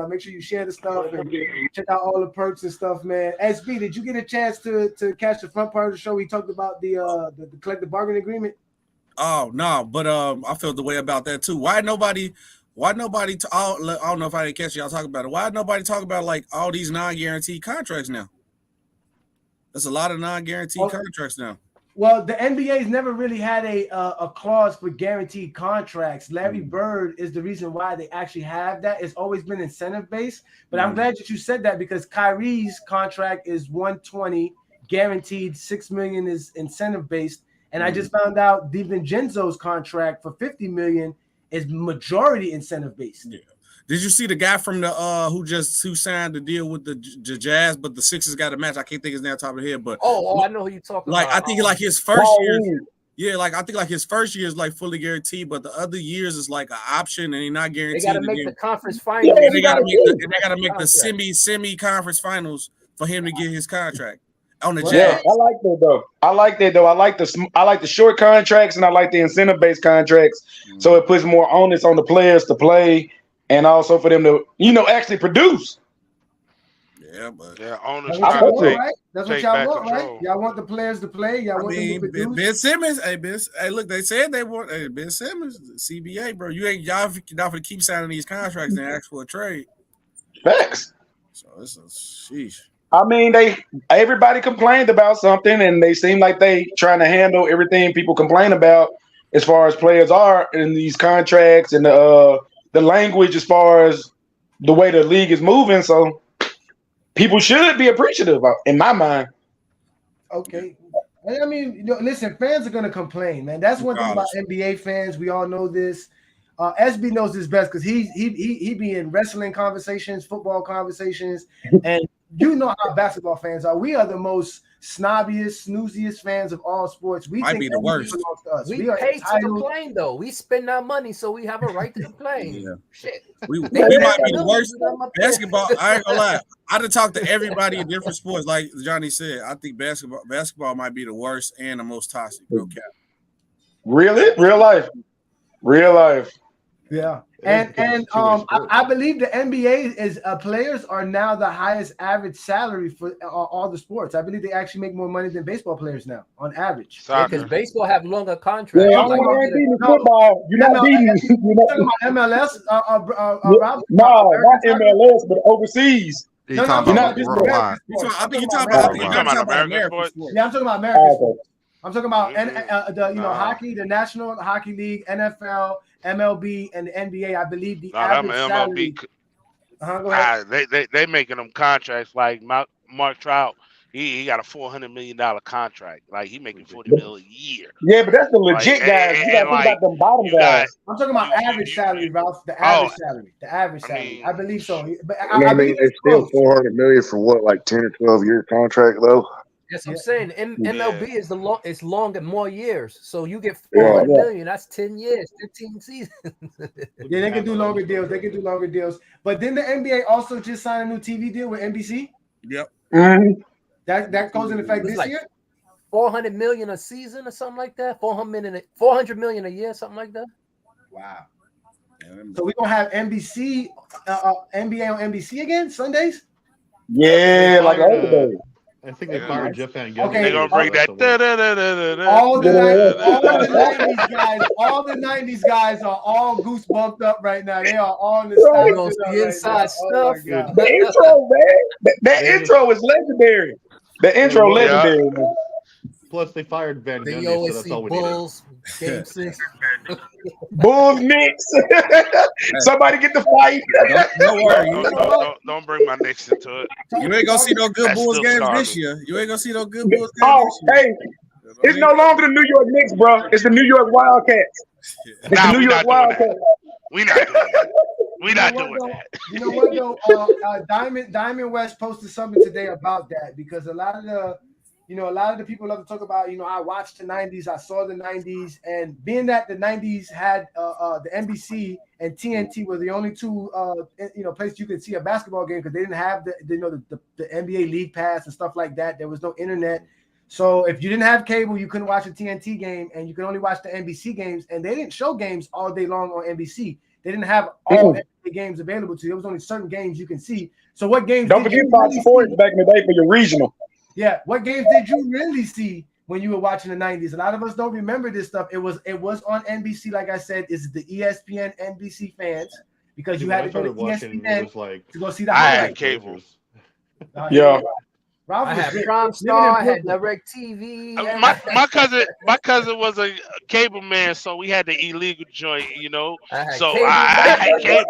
make sure you share the stuff and check out all the perks and stuff, man. SB, did you get a chance to catch the front part of the show? We talked about the collective bargaining agreement. Oh no, but I felt the way about that too. Why Why nobody? I don't know if I didn't catch y'all talk about it. Why nobody talk about like all these non-guaranteed contracts now? There's a lot of non-guaranteed contracts now. Well, the NBA's never really had a clause for guaranteed contracts. Larry Bird is the reason why they actually have that. It's always been incentive based. But I'm glad that you said that because Kyrie's contract is 120 guaranteed, $6 million is incentive based. And I just found out DiVincenzo's contract for $50 million is majority incentive based. Yeah. Did you see the guy from the who signed the deal with the Jazz, but the Sixers got a match? I can't think his name off the top of the head, but I know who you're talking about. Like I think like his first year, I think like his first year is like fully guaranteed, but the other years is like an option and he's not guaranteed. They got to make the conference finals. Yeah, they got to make the semi conference finals for him to get his contract on the Jazz. Yeah, I like that though. I like the short contracts and I like the incentive based contracts. So it puts more onus on the players to play. And also for them to, actually produce. Yeah, but owners That's trying to right? That's what y'all want, control. right? Y'all want the players to play. Y'all want them to produce. Ben Simmons, hey, look, they said they want Ben Simmons, CBA, bro. Y'all not for to keep signing these contracts and ask for a trade. Facts. So it's a sheesh. I mean, everybody complained about something, and they seem like they trying to handle everything people complain about as far as players are in these contracts and the language as far as the way the league is moving. So people should be appreciative in my mind. Okay. I mean, listen, fans are going to complain, man. That's one thing about NBA fans. We all know this. SB knows this best because he be in wrestling conversations, football conversations, and you know how basketball fans are. We are the most snobbiest, snooziest fans of all sports. We might think be the worst. We pay to complain, though. We spend our money, so we have a right to complain. Yeah. Shit. We might be the worst. Basketball, I ain't gonna lie. I done talked to everybody in different sports. Like Johnny said, I think basketball might be the worst and the most toxic. No cap. Really? Real life. Yeah. And I believe the NBA is players are now the highest average salary for all the sports. I believe they actually make more money than baseball players now on average. Because baseball have longer contracts. Yeah, football. You're not beating. MLS. No, not MLS, but overseas. You're talking about worldwide. I think you're talking about American sports. Yeah, I'm talking about American sports. I'm talking about hockey, the National Hockey League, NFL, MLB, and the NBA. I believe the average salary. Go ahead. They making them contracts like Mark Trout. He got a $400 million contract. Like he making $40 million a year. Yeah, but that's the legit guys. You got to think about them bottom guys. I'm talking about average salary, Ralph. The average salary. The average salary. I believe so. But I mean, it's still $400 million for what, like 10 or 12 year contract though. Yes, I'm saying MLB is it's longer, more years. So you get $400 million. That's 10 years, 15 seasons. Yeah, they can do longer deals. But then the NBA also just signed a new TV deal with NBC. Yep. Mm-hmm. That goes into effect this year. $400 million a season or something like that. $400 million a year, something like that. Wow. So we're gonna have NBA on NBC again Sundays. Yeah, like old days. I think they fired Jeff Van Gundy. They're gonna bring that. All the 90s guys are all goose bumped up right now. They are all the inside stuff. The intro, man. That intro is legendary. The intro legendary. Man. Plus, they fired Van Gundy, so that's all we Bulls, Game 6. Bulls, Knicks. Somebody get the fight. Don't worry. Don't bring my Knicks into it. You ain't gonna see no good Bulls games this year. You ain't gonna see no good Bulls games this year. Hey, it's no longer the New York Knicks, bro. It's the New York Wildcats. It's the New York Wildcats. We not doing that. We not doing that. You know what though? Diamond West posted something today about that because a lot of the people love to talk about, I watched the 90s, I saw the 90s, and being that the 90s had the NBC and TNT were the only two places you could see a basketball game because they didn't have the NBA League Pass and stuff like that. There was no internet. So if you didn't have cable, you couldn't watch a TNT game and you could only watch the NBC games, and they didn't show games all day long on NBC. They didn't have all NBA games available to you. There was only certain games you can see. So what games don't forget Fox Sports back in the day for your regional. Yeah, what games did you really see when you were watching the 90s. A lot of us don't remember this stuff. It was on NBC, like I said, it's the ESPN NBC fans because you Dude, had when to I go to started watching, it ESPN was like to go see the I had highlights. cable. Yeah. Ralph I was had rich. Prime Living in Star, I had Brooklyn. Direct TV. My cousin was a cable man, so we had the illegal joint, you know. I had So cable I back had then. cable.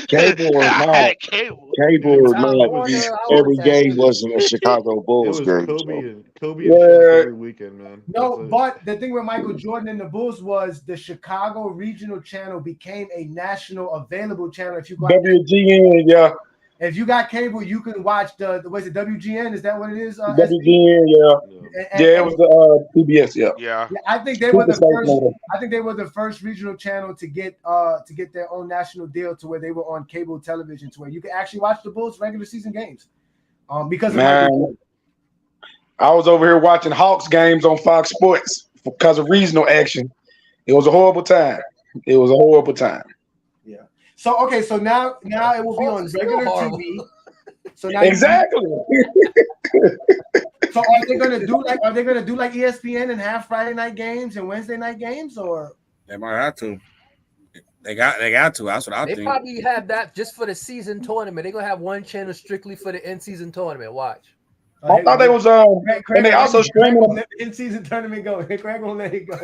Cable or I not, had cable. cable or Time not, Warner, I every always had game cable. wasn't a Chicago it Bulls was game. Kobe So. and Shaq Yeah. every weekend, man. No, That's it. but the thing with Michael Jordan and the Bulls was the Chicago Regional Channel became a national available channel. If you got WGN, yeah. If you got cable, you can watch the was it WGN? Is that what it is? WGN, yeah. Yeah, it was the PBS, yeah. Yeah. Yeah, I think they were the first. I think they were the first regional channel to get their own national deal to where they were on cable television to where you could actually watch the Bulls regular season games. Because of Michael Jordan. I was over here watching Hawks games on Fox Sports because of regional action. It was a horrible time. It was a horrible time. Yeah. So okay, so now it will be on regular TV. So now exactly. So are they gonna do like ESPN and have Friday night games and Wednesday night games, or they might have to? They got to. That's what I think. They probably have that just for the season tournament. They're gonna have one channel strictly for the in-season tournament. Watch. I thought they was and they also streaming in-season tournament go. Craig gonna let it go.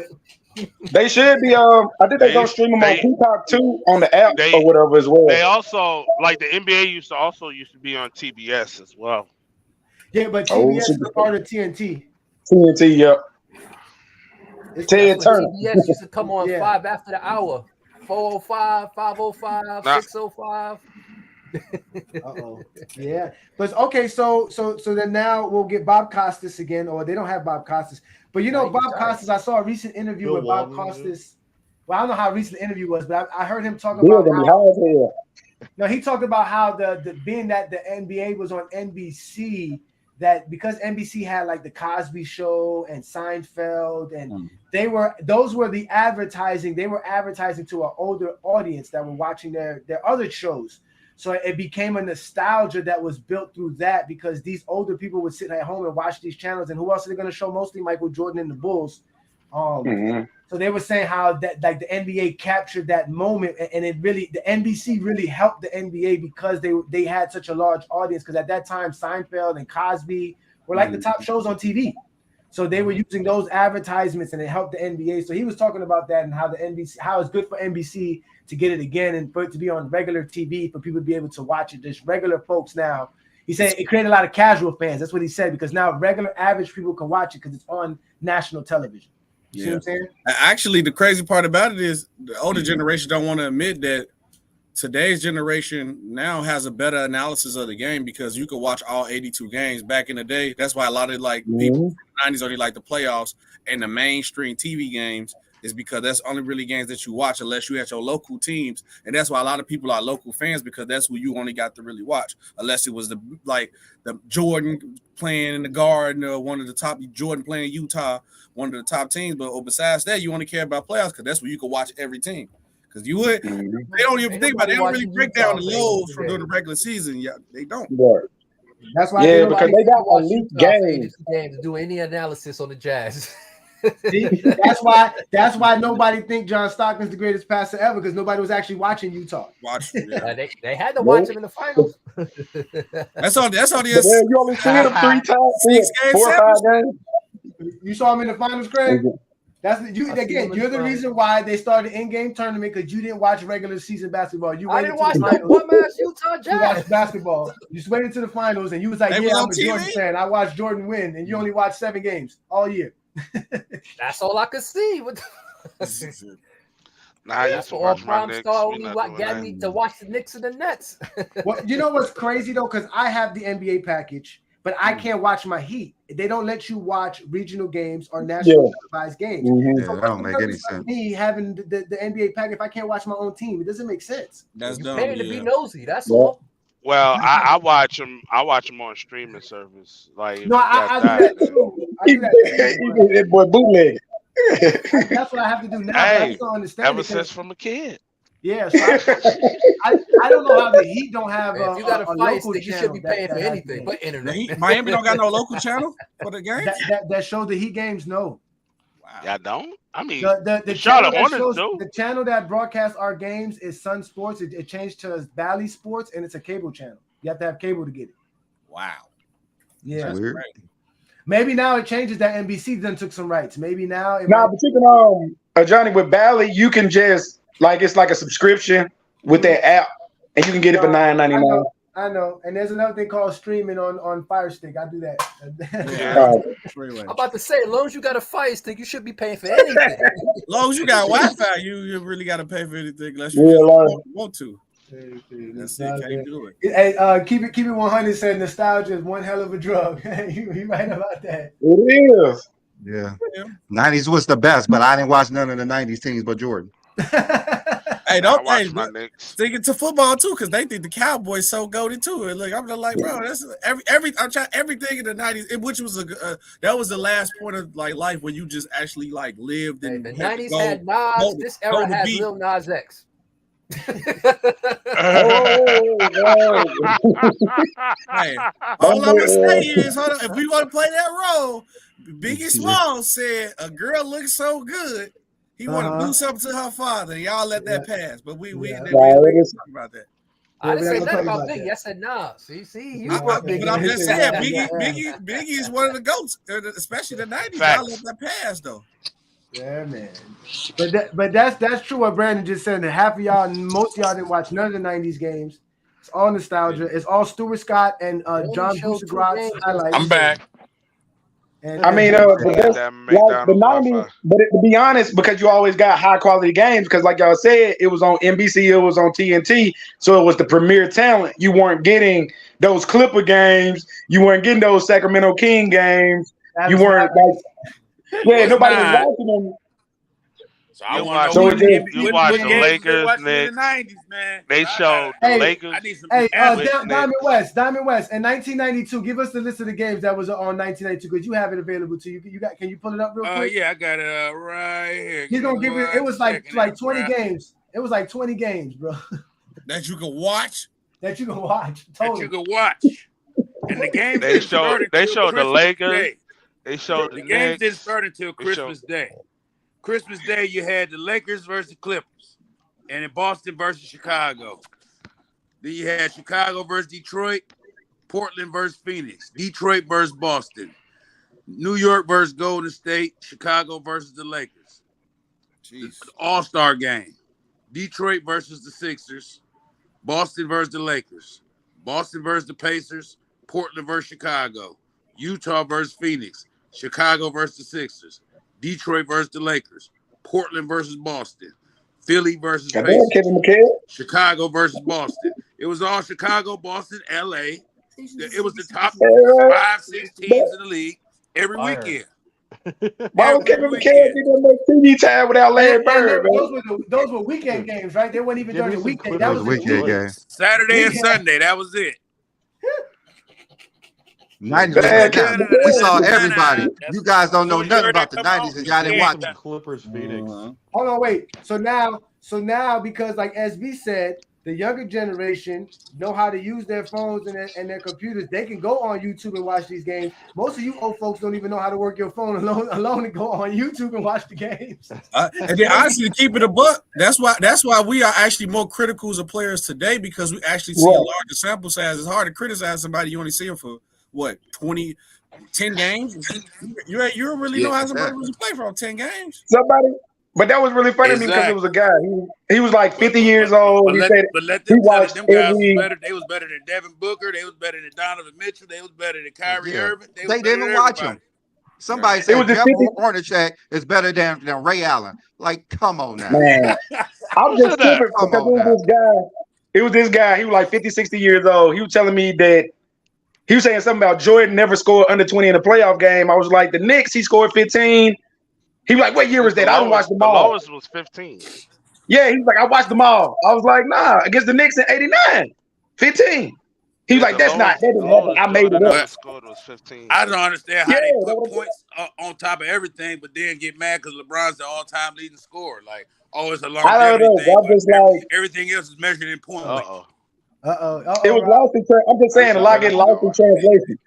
They should be I think they gonna stream them on Peacock too on the app or whatever as well. They also like the NBA used to be on TBS as well. Yeah, but TBS is part of TNT. TNT, yep. Ted Turner. TBS used to come on 5 after the hour. 4:05, 5:05, 6:05. Yeah, but okay, so then now we'll get Bob Costas again, or they don't have Bob Costas, but Bob Costas. I saw a recent interview with Bob Costas. Well, I don't know how recent the interview was, but I heard him talk about how. No, he talked about how the being that the NBA was on NBC, that because NBC had like the Cosby Show and Seinfeld, and those were the advertising. They were advertising to an older audience that were watching their other shows. So it became a nostalgia that was built through that because these older people would sit at home and watch these channels. And who else are they going to show? Mostly Michael Jordan and the Bulls. So they were saying how that like the NBA captured that moment, and it really the NBC really helped the NBA because they had such a large audience. Because at that time, Seinfeld and Cosby were like the top shows on TV. So they were using those advertisements, and it helped the NBA. So he was talking about that and how how it's good for NBC to get it again and for it to be on regular TV for people to be able to watch it. Just regular folks now. He said it created a lot of casual fans. That's what he said, because now regular average people can watch it because it's on national television. You see what I'm saying? Actually, the crazy part about it is the older generation don't want to admit that today's generation now has a better analysis of the game because you could watch all 82 games. Back in the day, that's why a lot of people from the 90s only like the playoffs and the mainstream TV games is because that's only really games that you watch unless you had your local teams. And that's why a lot of people are local fans because that's who you only got to really watch. Unless it was the Jordan playing in the Garden or one of the top Jordan playing Utah, one of the top teams. But besides that, you only care about playoffs because that's where you can watch everything. Because you would, they don't even think about it. They don't really break down the lows from during the regular season. Yeah, they don't. Right. That's why because they got elite games to do any analysis on the Jazz. See, that's why nobody think John Stockton's the greatest passer ever, because nobody was actually watching Utah. They had to watch him in the finals. That's all. You only seen him 3 times, 4 or 5 games. You saw him in the finals, Craig. You're the reason why they started in-game tournament, because you didn't watch regular season basketball. I didn't watch my dumbass Utah Jazz. You watched basketball. You just waited to the finals, and you was like, I'm a Jordan fan. I watched Jordan win, and you only watched 7 games all year. That's all I could see. That's for all Prime Star only got me to watch the Knicks and the Nets. Well, you know what's crazy though, because I have the NBA package, but I can't watch my Heat. They don't let you watch regional games or national televised games. So that don't make any sense. Me having the NBA package, if I can't watch my own team, it doesn't make sense. That's dumb. Paying to be nosy. That's all. Well, I watch them. I watch them on streaming service. Like no, I do that too. I do that boy bootleg. That's what I have to do now. Hey, I still understand ever since from a kid. Yeah, so I don't know how the Heat don't have Man, if you got a fire local stick, you channel should be that paying for has anything games. but internet. Miami don't got no local channel for the games. that show the Heat games. No, Yeah, I don't. I mean, the Charlotte channel that Hornets shows do. the channel that broadcasts our games is Sun Sports. It changed to Bally Sports, and it's a cable channel. You have to have cable to get it. Wow. Yeah, That's weird. maybe now it changes that NBC then took some rights. Maybe now it Nah, but you can Johnny, with Bally, you can just it's like a subscription with that app, and you can get it for $9.99. I know. And there's another thing called streaming on Fire Stick. I do that. Yeah. I'm about to say, as long as you got a fire stick, you should be paying for anything. As long as you got Wi-Fi, you really got to pay for anything unless you want to. That's it. Can't do it. Hey, keep it 100. Said nostalgia is one hell of a drug. you right about that. It is. Yeah. 90s was the best, but I didn't watch none of the 90s teams but Jordan. Hey, don't watch my Knicks. Sticking to football too, because they think the Cowboys so goated too. And look, I'm just like, bro, that's I'm trying everything in the 90s, which was that was the last point of life when you just actually lived in the 90s had Nas. This era had Lil Nas X. Hey, all I'm gonna say is, hold on, if we want to play that role, Biggie Smalls said a girl looks so good. He want to do something to her father. Y'all let that pass, but we didn't talk about that. I didn't say nothing about Biggie. I said Nas. See, you brought Biggie. But I'm just saying, Biggie is one of the GOATs, especially the 90s. Y'all let that pass though. Yeah, man. But that's true what Brandon just said. That half of y'all, most of y'all didn't watch none of the 90s games. It's all nostalgia. It's all Stuart Scott and John Busagrot's highlights. I'm back. And, I mean, the 90s, but to be honest, because you always got high quality games, because like y'all said, it was on NBC, it was on TNT, so it was the premier talent. You weren't getting those Clipper games, you weren't getting those Sacramento King games, you weren't nobody was watching them. So I watch the Lakers, Knicks. In the 90s, man. They showed the Lakers. Diamond West. In 1992, give us the list of the games that was on 1992 because you have it available to you. Can you pull it up real quick? Yeah, I got it right here. He's gonna give it. It was like 20 games. It was like 20 games, bro. That you can watch. That you can watch. Totally. That you can watch. And the games they showed the Lakers. Day. They showed the games didn't start until Christmas Day. Christmas Day, you had the Lakers versus Clippers, and in Boston versus Chicago. Then you had Chicago versus Detroit, Portland versus Phoenix, Detroit versus Boston, New York versus Golden State, Chicago versus the Lakers. Jeez. The All-Star game. Detroit versus the Sixers, Boston versus the Lakers, Boston versus the Pacers, Portland versus Chicago, Utah versus Phoenix, Chicago versus the Sixers, Detroit versus the Lakers, Portland versus Boston, Philly versus Pacers, Chicago versus Boston. It was all Chicago, Boston, LA. It was the top 5-6 teams in the league every weekend. Why would Kevin McHale didn't make TV time without Larry Bird? Those were weekend games, right? They weren't even during the weekend. That was a weekend game. Saturday and Sunday, that was it. 90s, we saw everybody. You guys don't know nothing about the 90s, and y'all didn't watch them. Clippers, Phoenix. Hold on, wait. So now, because like SB said, the younger generation know how to use their phones and their computers. They can go on YouTube and watch these games. Most of you old folks don't even know how to work your phone alone and go on YouTube and watch the games. And then honestly, to keep it a buck, that's why we are actually more critical as players today, because we actually see a larger sample size. It's hard to criticize somebody you only see them for what 10 games. You don't really know how somebody was play for 10 games. But that was really funny to me because it was a guy. He was like 50 years old. But let them tell you, them guys was better. They was better than Devin Booker. They was better than Donovan Mitchell. They was better than Kyrie Irving. They didn't watch him. Somebody said Jeff Hornacek is better than Ray Allen. Like, come on now. Man, I'm just stupid because it was this guy. He was like 50, 60 years old. He was telling me that he was saying something about Jordan never scored under 20 in a playoff game. I was like, the Knicks, he scored 15. He was like, what year was that? I didn't watch them all. The lowest was 15. Yeah, he's like, I watched them all. I was like, nah, against the Knicks in 89. 15. He's Yeah, like, that's not, that the didn't happen. lowest I made Jordan it up. ever scored was 15. I don't understand Yeah, how they that put was- points on top of everything, but then get mad because LeBron's the all-time leading scorer. Like, oh, it's a I don't longevity know. thing, I'm but just like, everything else is measured in points. Uh-oh. it was lost in I'm just saying, a lot getting lost in translation.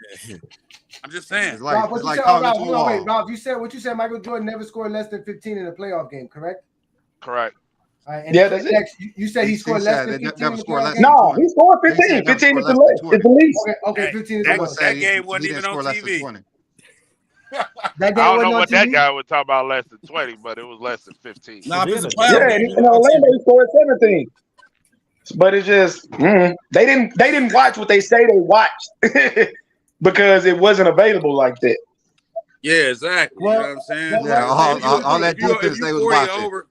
I'm just saying. It's like, Ralph, what it's you like said? calling Ralph, to a hold on, wait, wall. Ralph, what you said? Michael Jordan never scored less than 15 in a playoff game, correct? Correct. All right, and Yeah, that's it. next, you said he scored less said than they 15 never in a scored playoff less game? than No, 20. he scored He 15. said never 15 scored is the less than least. 20. It's the least. Okay, 15 is That, the most. that game wasn't He didn't even on score less than TV. 20. That game I don't wasn't know on what that TV? guy would talk about less than 20, but it was less than 15. Nah, if it's a Yeah, playoff Yeah, game, and you in know, Orlando he scored 17. But it's just they didn't watch what they say they watched because it wasn't available like that. Yeah, exactly. Well, you know what I'm saying? well, Yeah, well, all that If you defense they was 40 watching. over,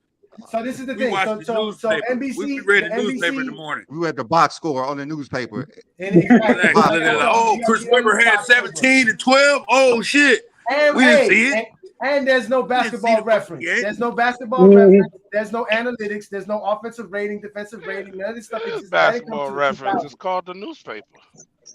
so this is the we thing. watch So the so newspaper. NBC, we read the the newspaper in the NBC, morning. We read the box score on the newspaper. and exactly. Exactly. They're like, oh, Chris Webber had 17 and 12. Oh shit. And We didn't see it. and there's no We didn't see basketball the fucking reference. game. There's no basketball reference. There's no analytics. There's no offensive rating, defensive rating. None of this stuff exists. Basketball reference is called the newspaper.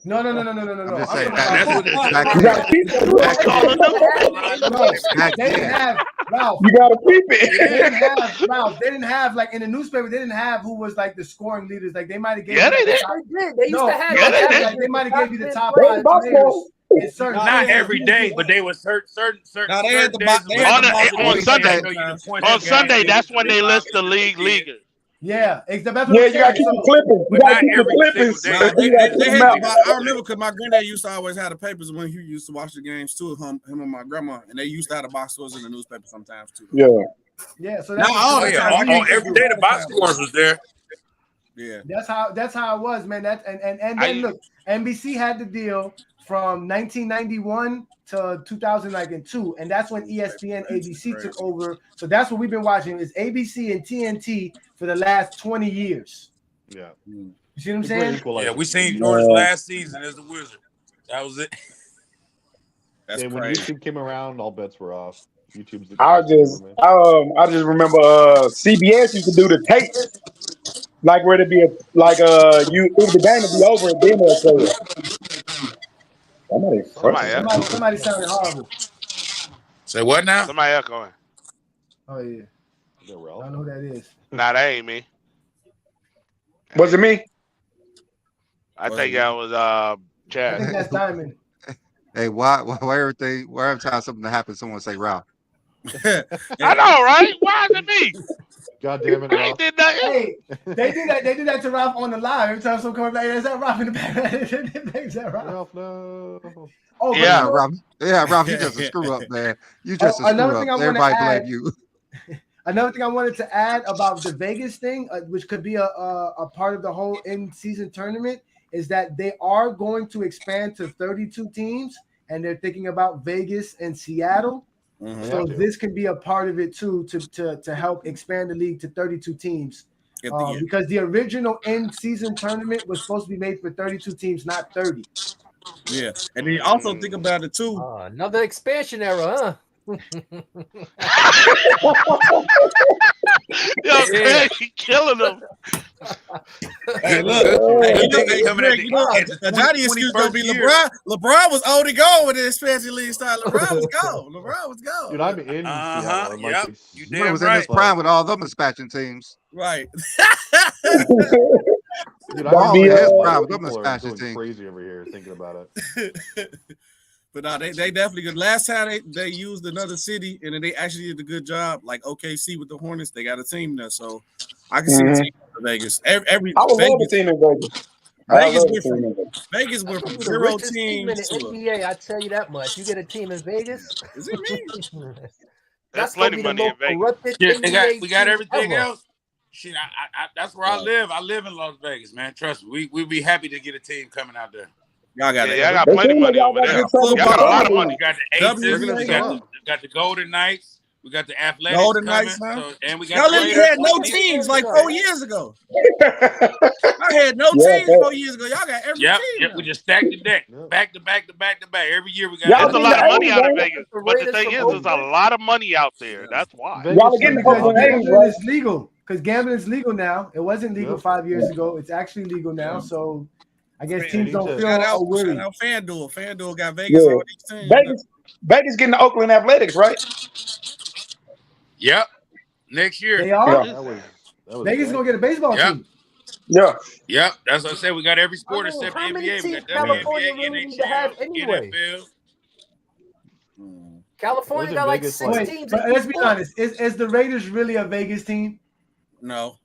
No. I'm just saying That's what it is. back You gotta then. keep it. Back Called then. the newspaper. Back They didn't then. have Ralph. You gotta keep They it. didn't have Ralph. They didn't have like in the newspaper. They didn't have who was like the scoring leaders. Like they might have gave. Yeah, you, they did. They did. They used to have. Yeah, they did. Like they might have gave you the top They 5 box players score. in certain. Not days. every day, but they were certain Nah, they had the days box. of They the had On the the- box on score. Sunday. show you the points On of the Sunday, game. that's when they list the leaguers. Yeah, that's what Yeah, I'm you gotta saying. keep So, the Clippers. You But gotta not keep the every Clippers. single day. Nah, You gotta keep they them had out. the box. I remember because my granddad used to always have the papers when he used to watch the games too. Him and my grandma, and they used to have the box scores in the newspaper sometimes too. Yeah. yeah, so Now all Oh the yeah, time, every day the box scores was there. Yeah. that's how it was, man. That and then I- look, NBC had the deal from 1991 to 2002, and that's when ESPN, ABC took over. So that's what we've been watching is ABC and TNT for the last 20 years. Yeah. You see what I'm saying? Yeah, we seen Jordan's last season as the Wizard. That was it. That's And when crazy. YouTube came around, all bets were off. YouTube's the I just remember CBS used to do the tape. Like where it'd be if the game would be over and then they'll play it. Somebody sounded horrible. Say what now? Somebody echoing. Oh yeah, Is that I Ralph? don't know who that is. Nah, that ain't me. Was it me? I think that was I think Chad. that's Diamond. Hey, why every time something happens, someone say Ralph? I know, right? Why is it me? God damn it, I Ralph. ain't did nothing. Hey, they did that to Ralph on the live. Every time someone comes like, is that Ralph in the back? Is that Ralph? Ralph, no. Oh, but Yeah. Ralph, you just a screw up, man. You just a Another screw thing up. I wanna Everybody add- blame you. Another thing I wanted to add about the Vegas thing, which could be a part of the whole in-season tournament, is that they are going to expand to 32 teams, and they're thinking about Vegas and Seattle. So this can be a part of it too, to help expand the league to 32 teams. Because the original in-season tournament was supposed to be made for 32 teams, not 30. Yeah, and then you also think about it too. Another expansion era, huh? Yo, Craig, he killing them. Hey, look, Johnny excuse gonna be LeBron. LeBron was old and gone when the expansion league started. LeBron was gone. LeBron was gone. Dude, I'm in Seattle. and, Yep. You damn was in his right. prime with all them expansion teams. Right. Dude, All I'm in in his Seattle. prime with them People are expansion going teams. crazy over here thinking about it. But no, they definitely good. Last time they used another city and then they actually did a good job. Like OKC with the Hornets, they got a team there, so I can see the team in Vegas. Every I would love Vegas, to see in Vegas. Vegas went from The 0 richest team in teams the to NBA, I tell you that much. You get a team in Vegas. is it me? There's That's gonna plenty be the money in most Vegas. corrupted Yeah, we got NBA everything team ever. else. Shit, I that's where I live. I live in Las Vegas, man. Trust me. We'd be happy to get a team coming out there. Y'all got Yeah, it. y'all got plenty money over there. Y'all got a lot of money. We got the W- Aces. We got the Golden Knights. We got the Athletics Golden coming. Knights, man. So, and we got Y'all the literally Raiders. had no teams like 4 years ago. I had no Yeah, teams but- 4 years ago. Y'all got every Yep, team. yep. now. We just stacked the deck, back to back to back to back. Every year we got. Y'all There's a seen lot the of money out of A's, Vegas. But the thing is, there's a lot of money out there. That's why. Vegas Y'all getting is the Oakland A's, Gambling right? is legal because gambling is legal now. It wasn't legal Yep. 5 years ago. It's actually legal now. So, I guess Man, teams don't feel shout out worried. FanDuel. FanDuel got Vegas Yeah. all these teams. Vegas getting the Oakland Athletics, right? Yep. Next year. They are. Yeah. That was Vegas is gonna get a baseball Yep. team. Yeah. Yep. That's what I said. We got every I sport mean, except the how many NBA. We teams got California WNBA, really need to have NHL, anyway? NFL. California in got like Vegas, 6 like- teams. But in let's be sport. honest. Is the Raiders really a Vegas team? No.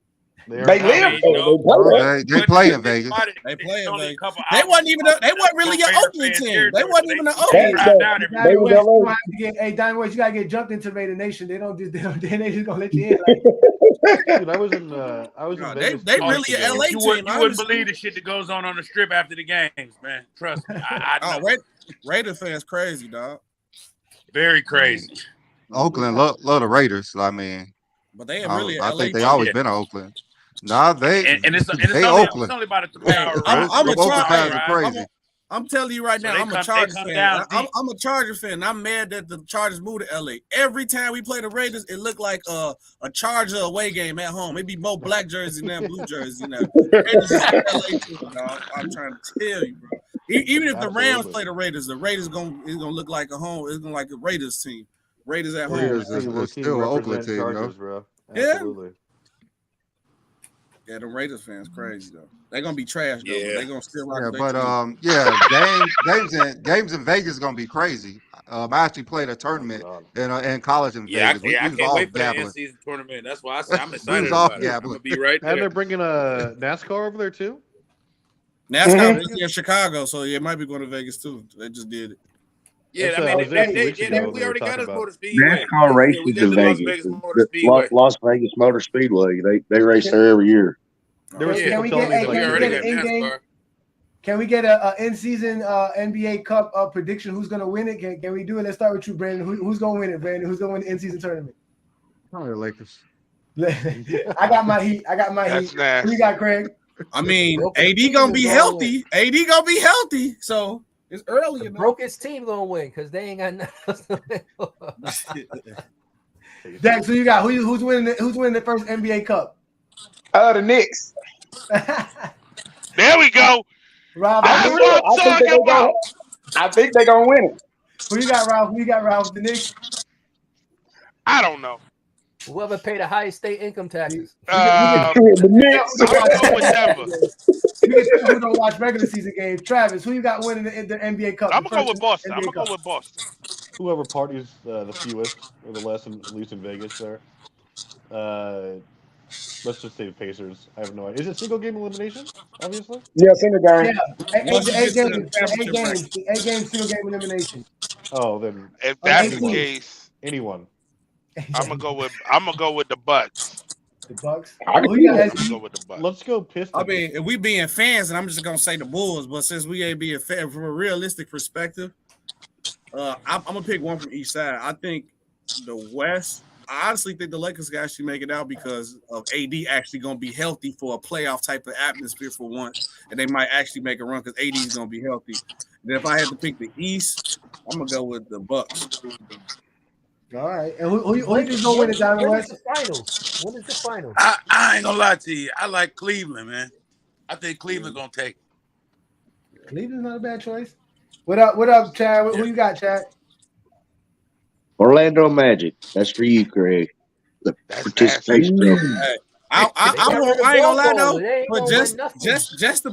They are live now. there. They know. They play in Vegas. They play in only a Vegas. couple They hours wasn't even. They wasn't really an Raider Oakland fan team. They territory, wasn't so even an they Oakland drive team. down every Diamond was West, you LA. gonna have to get, hey, Diamond West, you gotta get jumped into Raider Nation. They just gonna let you in. Like, Dude, I was in No, Vegas. they 2 really weeks an ago. LA You team. wouldn't believe the shit that goes on the strip after the games, man. Trust me. I know. Raider fans crazy, dog. Very crazy. Oakland love the Raiders. I mean, But they ain't really an I LA think they team. always been in Oakland. Nah, And it's they only Oakland. about a 3 Hey, hour I'm a Them Oakland fans Charger. are crazy. I'm telling you right So now, they I'm a come Chargers fan. down deep. I'm a Chargers fan. I'm mad that the Chargers moved to LA. Every time we play the Raiders, it looked like a Charger away game at home. It'd be more black jerseys than blue jerseys. Raiders is an LA team, dog. I'm trying to tell you, bro. Even if the Rams Absolutely. play the Raiders it's gonna look like a home. It's gonna like a Raiders team. Raiders at home. Raiders is still an Oakland team, Chargers, though. bro. Yeah. Absolutely. Yeah, the Raiders fans crazy though. They're gonna be trash though. Yeah. But they're gonna still rock Yeah, their but team. games in Vegas is gonna be crazy. I actually played a tournament in college in Yeah, Vegas. I We can't was all wait for the gambling. in-season tournament. That's why I said I'm We excited was all about it. I'm gambling. gonna be right And they're there. bringing a NASCAR over there too. NASCAR was in Chicago, so yeah, it might be going to Vegas too. They just did it. Yeah, That's, I I mean, was there 2 weeks ago. we They were already got talking us about Motor Speedway. NASCAR We races got in the Las Vegas. Vegas Motor The Speedway. Las Vegas Motor Speedway. They race there every year. There was Yeah. people Can we telling get- me We hey, like already get got an in-game- NASCAR. Can we get a in-season NBA Cup prediction? Who's gonna win it? Can we do it? Let's start with you, Brandon. Who's gonna win it, Brandon? Who's gonna win the in-season tournament? Probably the Lakers. I got my heat. That's Who nasty. you got, Craig? I mean, Broke AD team gonna is be gonna healthy. AD gonna be healthy, so it's early. The You know? brokest team gonna win because they ain't got nothing. Dex, who you got? Who's winning? Who's winning the first NBA Cup? The Knicks. There we go. Rob, That's who what I'm talking about. I think they're gonna win it. you got, Ralph? Who you got, Ralph? The Knicks. I don't know. Whoever pay the highest state income taxes. The Knicks. I'm gonna go with Denver. We get people who don't watch regular season games. Travis, who you got winning the NBA Cup? I'm the gonna go first with Boston. I'm NBA gonna go Cup? with Boston. whoever parties the fewest or the less, at least in Vegas there. Let's just say the Pacers. I have no idea. Is it single game elimination? Obviously. Yeah, single game. Yeah, Once you eight get to the games, championship eight games, single game elimination. Oh, then If that's the anyone. case, Anyone. I'm gonna go with the Bucks. The Bucks. I can Who you got, I'm gonna SG? go with the Bucks. Let's go Pistons. I mean, if we being fans, and I'm just gonna say the Bulls, but since we ain't being fan from a realistic perspective, I'm gonna pick one from each side. I think the West. I honestly think the Lakers can actually make it out because of AD actually gonna be healthy for a playoff type of atmosphere for once, and they might actually make a run because AD is gonna be healthy. And then if I had to pick the East, I'm gonna go with the Bucks. All right. And who you think is gonna win the Diamond When is West? the finals? When is the finals? I ain't gonna lie to you. I like Cleveland, man. I think Cleveland gonna take it. Cleveland's not a bad choice. What up, Chad? Who you got, Chad? Orlando Magic. That's for you, Craig. The That's participation trophy. I ain't gonna lie though, They ain't but gonna win nothing. just to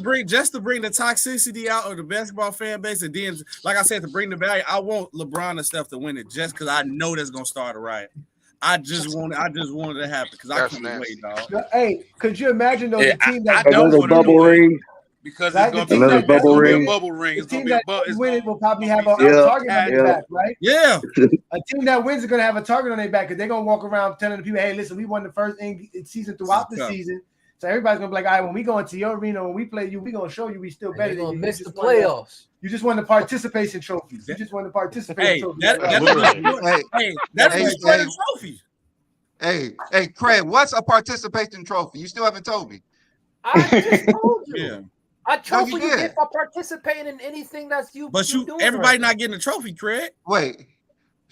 bring the toxicity out of the basketball fan base, and then like I said, to bring the value, I want LeBron and Steph to win it just because I know that's gonna start a riot. I just wanted to happen because I That's can't nasty. wait, dog. Hey, could you imagine though Yeah, the team that I don't Another want it to bubble win ring. because Right, it's gonna the be team Another that bubble it's gonna be ring. a bubble ring. the It's gonna team be a that bubble. win it will probably have a Yeah. target on their back, right? Yeah, A team that wins is gonna have a target on their back because they're gonna walk around telling the people, "Hey, listen, we won the first season throughout the Yeah. season." So everybody's gonna be like, "All right, when we go into your arena, when we play you, we gonna show you we still And better they're than gonna you." miss You the just won the- playoffs. You just won the participation trophies. You just won the participation hey, trophy. that's Right. Literally. that's Hey, a hey. trophy. Hey, Craig, what's a participation trophy? You still haven't told me. I just told you. Yeah, A trophy you you did. get for participating in anything that's you. but you doing everybody right not getting a trophy, Craig. Wait.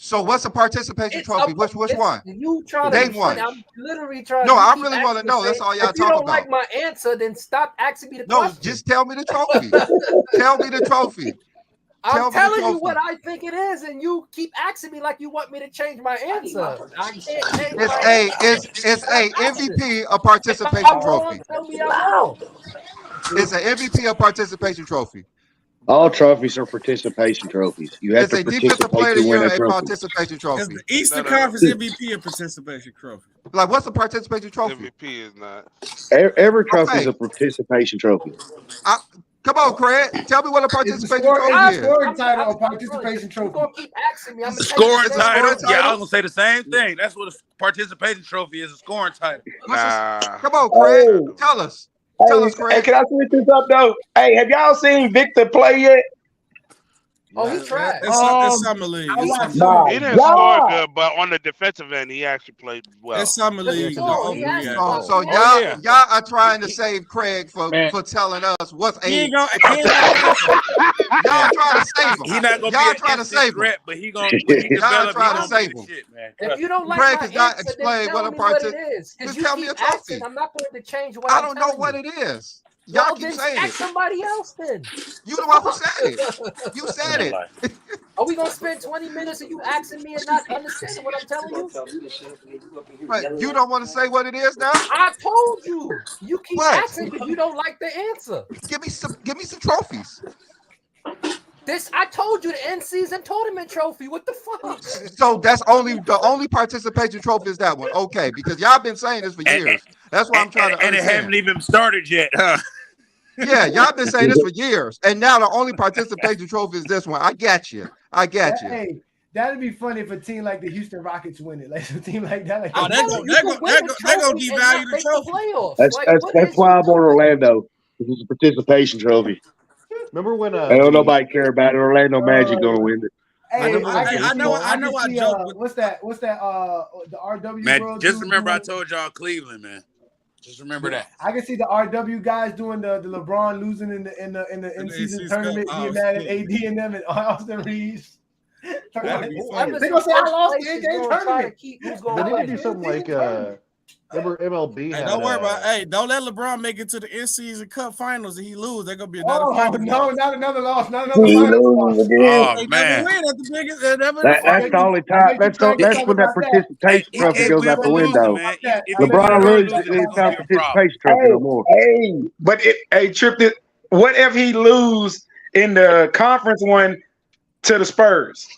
So what's a participation trophy? Which one? You trying Name to one. I'm literally trying. No, you I keep really want to asking know. the That's same- all y'all If you talk don't about. like my answer, then stop asking me the No, question. just tell me the trophy. Tell me the trophy. I'm telling you what I think it is, and you keep asking me like you want me to change my answer. I can't change my answer. It's a MVP a If participation I'm wrong, trophy. tell me I'm wrong. It's an MVP a participation trophy. All trophies are participation trophies. You have It's to a defensive player participate of to the win year a a trophy. participation It's trophy. the Eastern No. Conference MVP and participation trophy. Like, what's a participation trophy? MVP is not. Every trophy is Okay. a participation trophy. Come on, Craig. Tell me what a It's the participation trophy is. scoring title or participation You're trophy. gonna keep asking me. I'm gonna Scoring It's a title. scoring Yeah, I title? was gonna say the same thing. That's what a participation trophy is. A scoring title. Nah. Come on, Craig. Hey, Tell us. Tell us, hey, Craig. can I switch this up though? Hey, have y'all seen Victor play yet? Oh, he tried. It's summer league. I It's watched summer some league. of My He it. didn't score God. good, but on the defensive end, he actually played well. It's summer league. He has to So, watch. so He y'all, has yeah. to y'all are trying to save Craig Man. for telling us what's He a ain't gonna. Y'all trying to save him. He not gonna Y'all be trying an to instant save him. threat, but when he develops, he trying to gonna save be the him. shit, man. If Trust you don't like Craig my has not answer, then explained tell what a me what it partic- is. Because Just you tell me keep a trophy. asking, I'm not going to change what I I'm don't know telling what you. it is. Y'all Well, keep then saying ask it. somebody else then. You the one who said it. You said it. Are we going to spend 20 minutes of you asking me and not understanding what I'm telling you? But you don't want to say what it is now? I told you. You keep What? asking because you don't like the answer. Give me some trophies. I told you the end season tournament trophy. What the fuck? So that's the only participation trophy is that one. Okay, because y'all been saying this for years. That's why I'm trying to And it haven't understand. even started yet, huh? Yeah, y'all been saying this for years. And now the only participation trophy is this one. I got you. Hey, that'd be funny if a team like the Houston Rockets win it. Like a team like that. Like Oh, they're gonna devalue the trophy. Playoffs. That's why I'm on Orlando. This is a participation trophy. Remember when I don't nobody care about it. Orlando Magic gonna win it. Hey, I know. I joke. What's that? The RW Man, World. just remember I told y'all Cleveland, man. Just remember that. I can see the RW guys doing the LeBron losing in the in season tournament, being mad at AD and them and Austin Reeves. They're gonna say I lost the 8-game tournament. They need to do something like remember MLB had. Don't worry about. Hey, don't let LeBron make it to the in-season Cup Finals and he lose. They're gonna be another. Oh no, not another loss, not He another loses again. Oh man, that's the only time. That's when that participation trophy goes out the window. man. LeBron loses, it's not participation trophy no more. Hey, Trip. What if he lose in the conference one to the Spurs?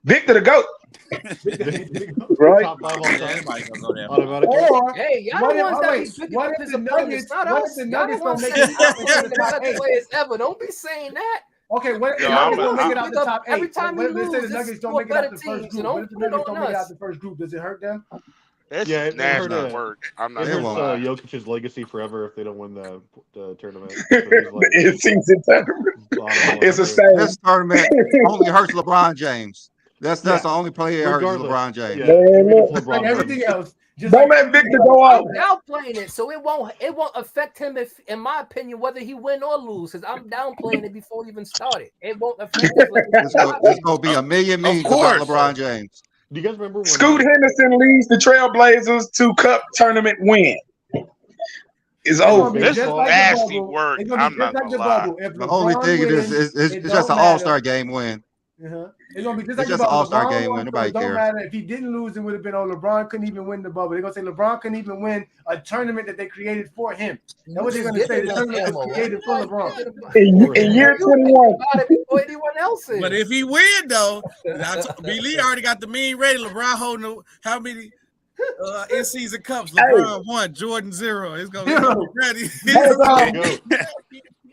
Victor the GOAT. Right? Top 5 all time. Or hey, y'all the ones that be picking up his opponents, not us. Y'all the ones that be the best players ever. Don't be saying that. Okay, what if the Nuggets don't make it out the top 8? Every time we lose, the Nuggets don't make it out the first group. What if the Nuggets don't make it out the first group? Does it hurt them? It's it nasty hurt, work. I'm not it hurts gonna lie. Jokic's legacy forever if they don't win the tournament. It's season tournament. It's a shame. This tournament only hurts LeBron James. That's the only player that hurts LeBron James. Like everything else. Just don't let Victor go off. I'm downplaying it, so it won't affect him if, in my opinion, whether he win or lose. Because I'm downplaying it before it even started. It won't affect him. There's gonna be a million memes about LeBron James. Do you guys remember when Scoot Henderson leads the Trailblazers to Cup tournament win? It's over. This is nasty work. I'm not gonna lie. The only thing it is it's just an All-Star game win. It's gonna be just It's like just an All-Star LeBron game won, win. Nobody it don't cares. matter if he didn't lose. It would have been LeBron couldn't even win the bubble. They're gonna say LeBron couldn't even win a tournament that they created for him. That's what they're gonna say. The tournament was created for LeBron. In year 21. Before anyone else is. But if he win though, B. Lee already got the meme ready. LeBron holding how many in-season cups? LeBron 1, Jordan 0. It's gonna be ready.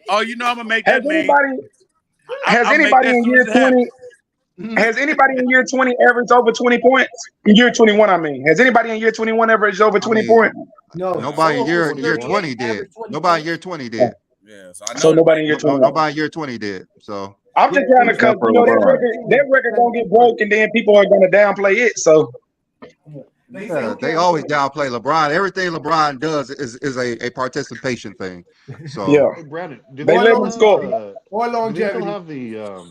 Oh, you know I'm gonna make that meme. Has anybody in year 20? Has anybody in year 20 averaged over 20 points? In year 21, I mean. Has anybody in year 21 averaged over 20 points? No. Nobody in year 20 did. Nobody in year 20 did. Yeah, so nobody in year 21. Nobody in year 20 did. So I'm just trying to because that record gonna get broke and then people are gonna downplay it. So they always downplay LeBron. Everything LeBron does is a participation thing. So yeah, Brandon, they let him score. Or do they still longevity. have the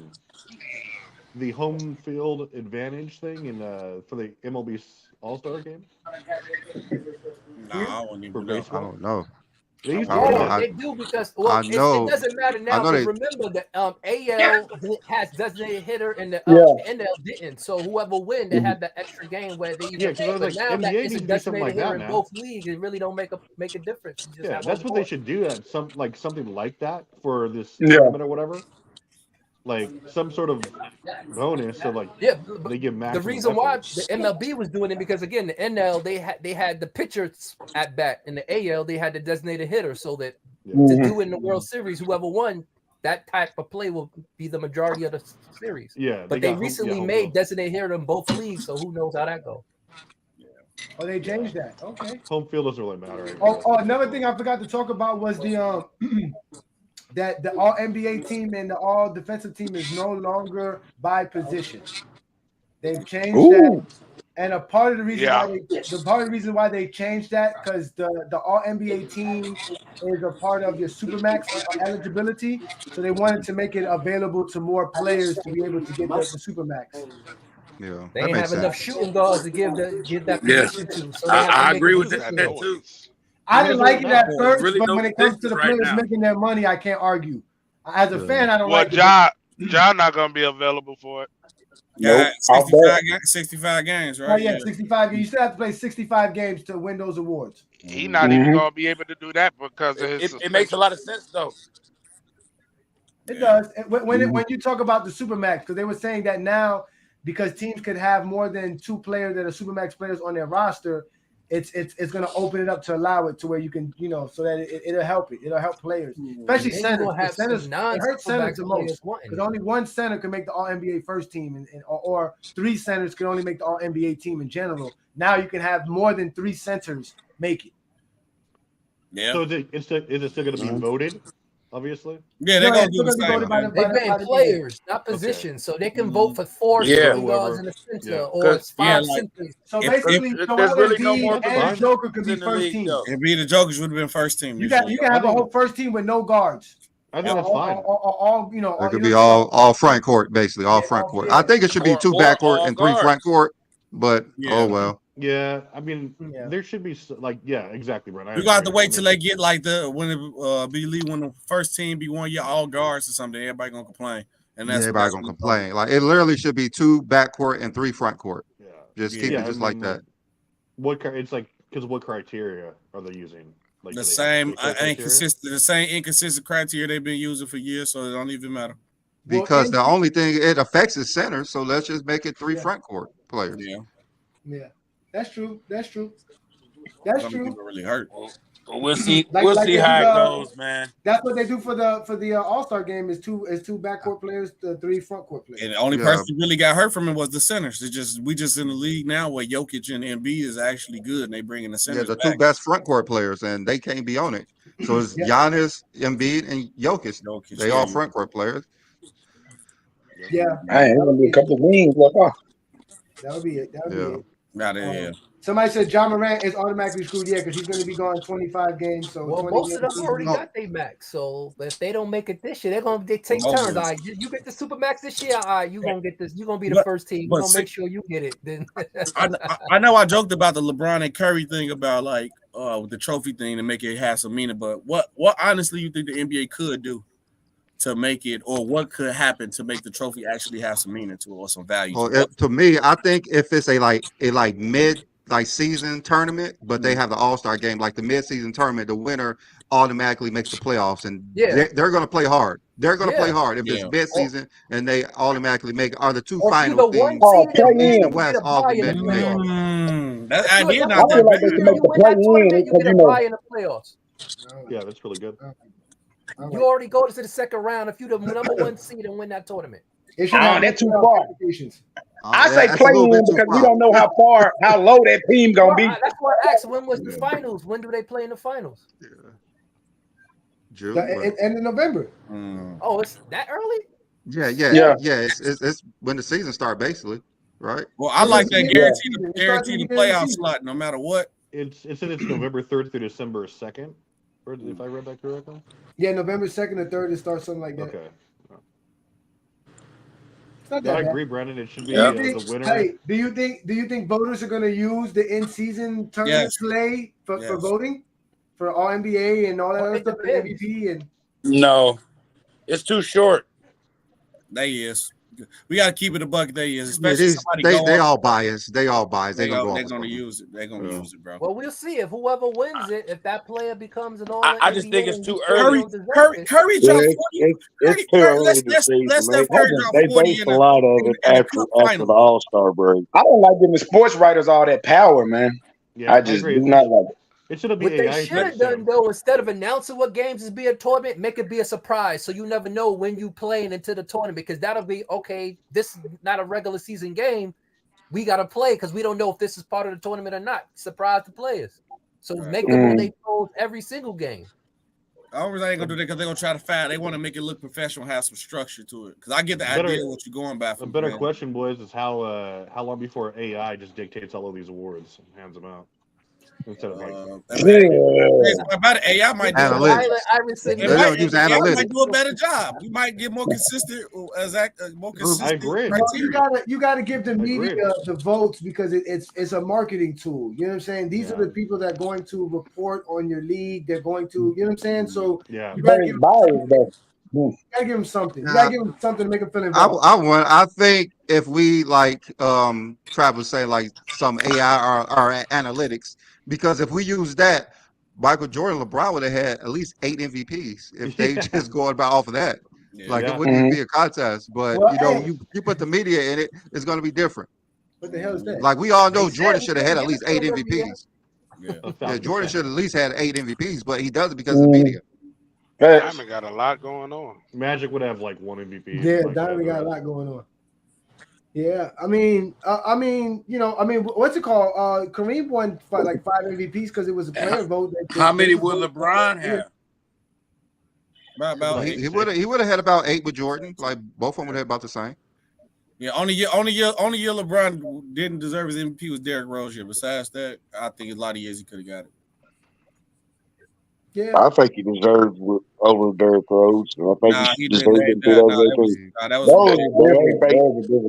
the home field advantage thing in for the MLB All Star game Nah, I wouldn't for even know. I baseball? don't know. They used I to don't do know. Oh, that. they do because I it know. doesn't matter I now know because they. remember the AL has designated hitter and the Yeah. NL didn't. So whoever win, they had the extra game where they Yeah, either. because I was But like, now that NBA it's a needs to do something designated like hitter that in now. both leagues, it really don't make a difference. You just Yeah, have home that's what they court. should do. At something like that for this Yeah. tournament or whatever. Like some sort of bonus, so like Yeah, but they give the maximum reason why effort. the MLB was doing it because again the NL they had the pitchers at bat in the AL they had the designated hitter so that Yeah. to Mhm. do it in the World Series whoever won that type of play will be the majority of the series. Yeah, they But they got recently home made field. designated hitter in both leagues, so who knows how that goes. Oh, they changed that. Okay. Home field doesn't really matter. I Oh, guess, oh, in another baseball. thing I forgot to talk about was the that the All NBA team and the All Defensive team is no longer by position. They've changed that, Ooh. and a part of the reason Yeah. why they changed that because the All NBA team is a part of your Supermax eligibility, so they wanted to make it available to more players to be able to get the Supermax. Yeah, They that ain't makes have enough sense. shooting guards to give that Yeah, position to, so they have to I make a agree What with is new that that series. too. noise? I Who didn't does it right like it at now? There's first, really but no when it comes to positions the right players now. making their money, I can't argue. As a Yeah. fan, I don't Well, like it. But John not gonna be available for it. Nope. Got I'll bet. 65 games, oh right? yeah, Yeah. 65. You still have to play 65 games to win those awards. He not Mhm. even Hmm. gonna be able to do that because of his It makes a suspension. lot of sense though. It Yeah. does. When you talk about the Supermax, because they were saying that now because teams could have more than two players that are Supermax players on their roster, it's going to open it up to allow it to where you can so that it'll help it. It'll help players, especially Then you're centers. gonna have Because some centers it hurts centers non-supermax the players most wanting because it. only one center can make the All NBA first team, or three centers can only make the All NBA team in general. Now you can have more than three centers make it. Yeah. So is it still going to be Mhm. voted? Obviously. Yeah, they're No, gonna it's do still the going to be same voted by thing. They by betting the game. players, not Okay. positions, so they can vote Mhm. for four Yeah, shooting guards in whoever. the center Yeah. or Yeah, 5 like centers. So if basically, There's Joel really no more Embiid That's and the fine. positions Joker could be in the first league team. though. and be the Jokers would have been first team You this year. got you can I have a whole think first team with no guards. I think that's fine. All It could you know be what I'm saying? all front court, basically all Yeah, front court. I yeah, think it should be two Or back court all and three front guards. court. But oh Yeah. well. Yeah, I mean, yeah. there should be like, yeah, exactly, Brent. I We got to agree. I wait till they mean, get like when it be league when the first team be one year all guards or something. Everybody gonna complain, and Yeah, everybody that's gonna when it's over. complain. Like it literally should be two back court and three front court. yeah, Just keep Yeah, it yeah. I just like mean, that. it's like because what criteria are they using? Like, the do they have same baseball criteria? inconsistent criteria they've been using for years, so it don't even matter. Well, Because the only thing it affects is center, so let's just make it three yeah, front court players. Yeah, yeah. That's true. That's true. because That's some true. people really hurt. We'll see. Like We'll like see they do how it the goes, man. that's what they do for the All-Star game is two backcourt players, the three front court players. And the only Yeah, person who really got hurt from it was the centers. We just in the league now where Jokic and Embiid is actually good, and they bringing the yeah, centers the two back. best front court players, and they can't be on it. So it's Yeah, Giannis, Embiid, and Jokic. Jokic, They all front court players. yeah. I ain't gonna be a couple of wings left off. That would be it. That would be Yeah. it. Got it. Yeah. Somebody said John Morant is automatically screwed. Yeah, because he's going to be going 25 games. So Well, 20 most of them games already season. Oh, got their max. So if they don't make it this year, they take Most turns. of All them. right, you get the super max this year. All right, you gonna get this. You gonna be the But first team. but We're gonna see, make sure you get it. Then I know I joked about the LeBron and Curry thing about like with the trophy thing to make it have some meaning, but what honestly you think the NBA could do to make it, or what could happen to make the trophy actually have some meaning to it or some value to well, it? to me, I think if it's a mid season tournament, but they have the All Star game, like the mid season tournament, the winner automatically makes the playoffs, and yeah, they're going to play hard. They're going to play yeah. hard if it's Yeah. mid Or, season, and they automatically make are the two or if you final the one teams Oh, seed from play and the East win, and in. you get West a all bye can in the make it. playoffs. That idea I not feel that like bad. they You can know, make you the win play that in tournament, you because get a bye in the playoffs. Yeah, that's really good. You already go to the second round if you the number one seed and win that tournament. It should have no that's too playoff far. implications. I say That's a play little in bit too because we far. don't know how low that team gonna be. That's why I asked. When was the Yeah. finals? When do they play in the finals? June, but End of November. Oh, it's that early? yeah. Yeah. It's when the season start, basically, right? Well, I It's the like that beginning of the guarantee season. It starts guarantee at the the beginning of the playoff season. slot no matter what. It's November 3rd through December 2nd. If I read that correctly. Yeah, November 2nd or 3rd, it starts something like that. Okay. It's not Yeah, I that bad. agree, Brandon. It should be Do you the think? winner. Hey, do you think voters are going to use the in-season tournament Yes. play for Yes. voting for all NBA and all that Well, other it stuff and depends. MVP and? No, it's too short. They is. We got to keep it a buck. They is, Yeah, especially somebody they go up. all biased. They all biased. They They gonna go. go They're off of gonna something. use it. They're gonna use it, bro. Well, we'll see if whoever wins it, if that player becomes an all I just think it's NBA too and early. don't deserve it. Curry Yeah, dropped 40. it's too Curry, early to see. let's Steph Curry drop They 40 based a lot of it in the after cup the final. All Star break. I don't like giving the sports writers all that power, man. Yeah, I just agree. do not like it. It should be What they AI should have too. done though, instead of announcing what games is be a tournament, make it be a surprise, so you never know when you playing into the tournament, because that'll be okay. This is not a regular season game. We gotta play because we don't know if this is part of the tournament or not. Surprise the players. So make them on their toes every single game. I always ain't gonna do that because they're gonna try to foul. They want to make it look professional, have some structure to it. Because I get the idea of what you're going by. A better question, boys, is how long before AI just dictates all of these awards and hands them out instead of like. About it, AI might do analytics. They're gonna use AI analytics. might do a better job. You might get more consistent, more consistent. I agree. Well, you gotta give the media the votes because it's a marketing tool. You know what I'm saying? These are the people that are going to report on your league. They're going to, you know what I'm saying? So you gotta give them something. You gotta give them something to make them feel involved. I think if we like Travis say like some AI or analytics, because if we use that, Michael Jordan, LeBron would have had at least 8 MVPs if they just going by off of that. Like it wouldn't even be a contest. But you put the media in it, it's going to be different. What the hell is that? Like we all know Jordan should have had at least 8 MVPs. Yeah, Jordan should at least had 8 MVPs, but he does it because of the media. Diamond got a lot going on. Magic would have like 1 MVP. Yeah, Diamond got a lot going on. Yeah, I mean, what's it called? Kareem won like 5 MVPs because it was a player vote. How many will LeBron have? He would have had about 8 with Jordan. Like both of them would have about the same. Yeah, only year LeBron didn't deserve his MVP was Derrick Rose. Yeah, besides that, I think a lot of years he could have got it. Yeah, I think he deserved over Derrick Rose. And I think he deserved it in 2018.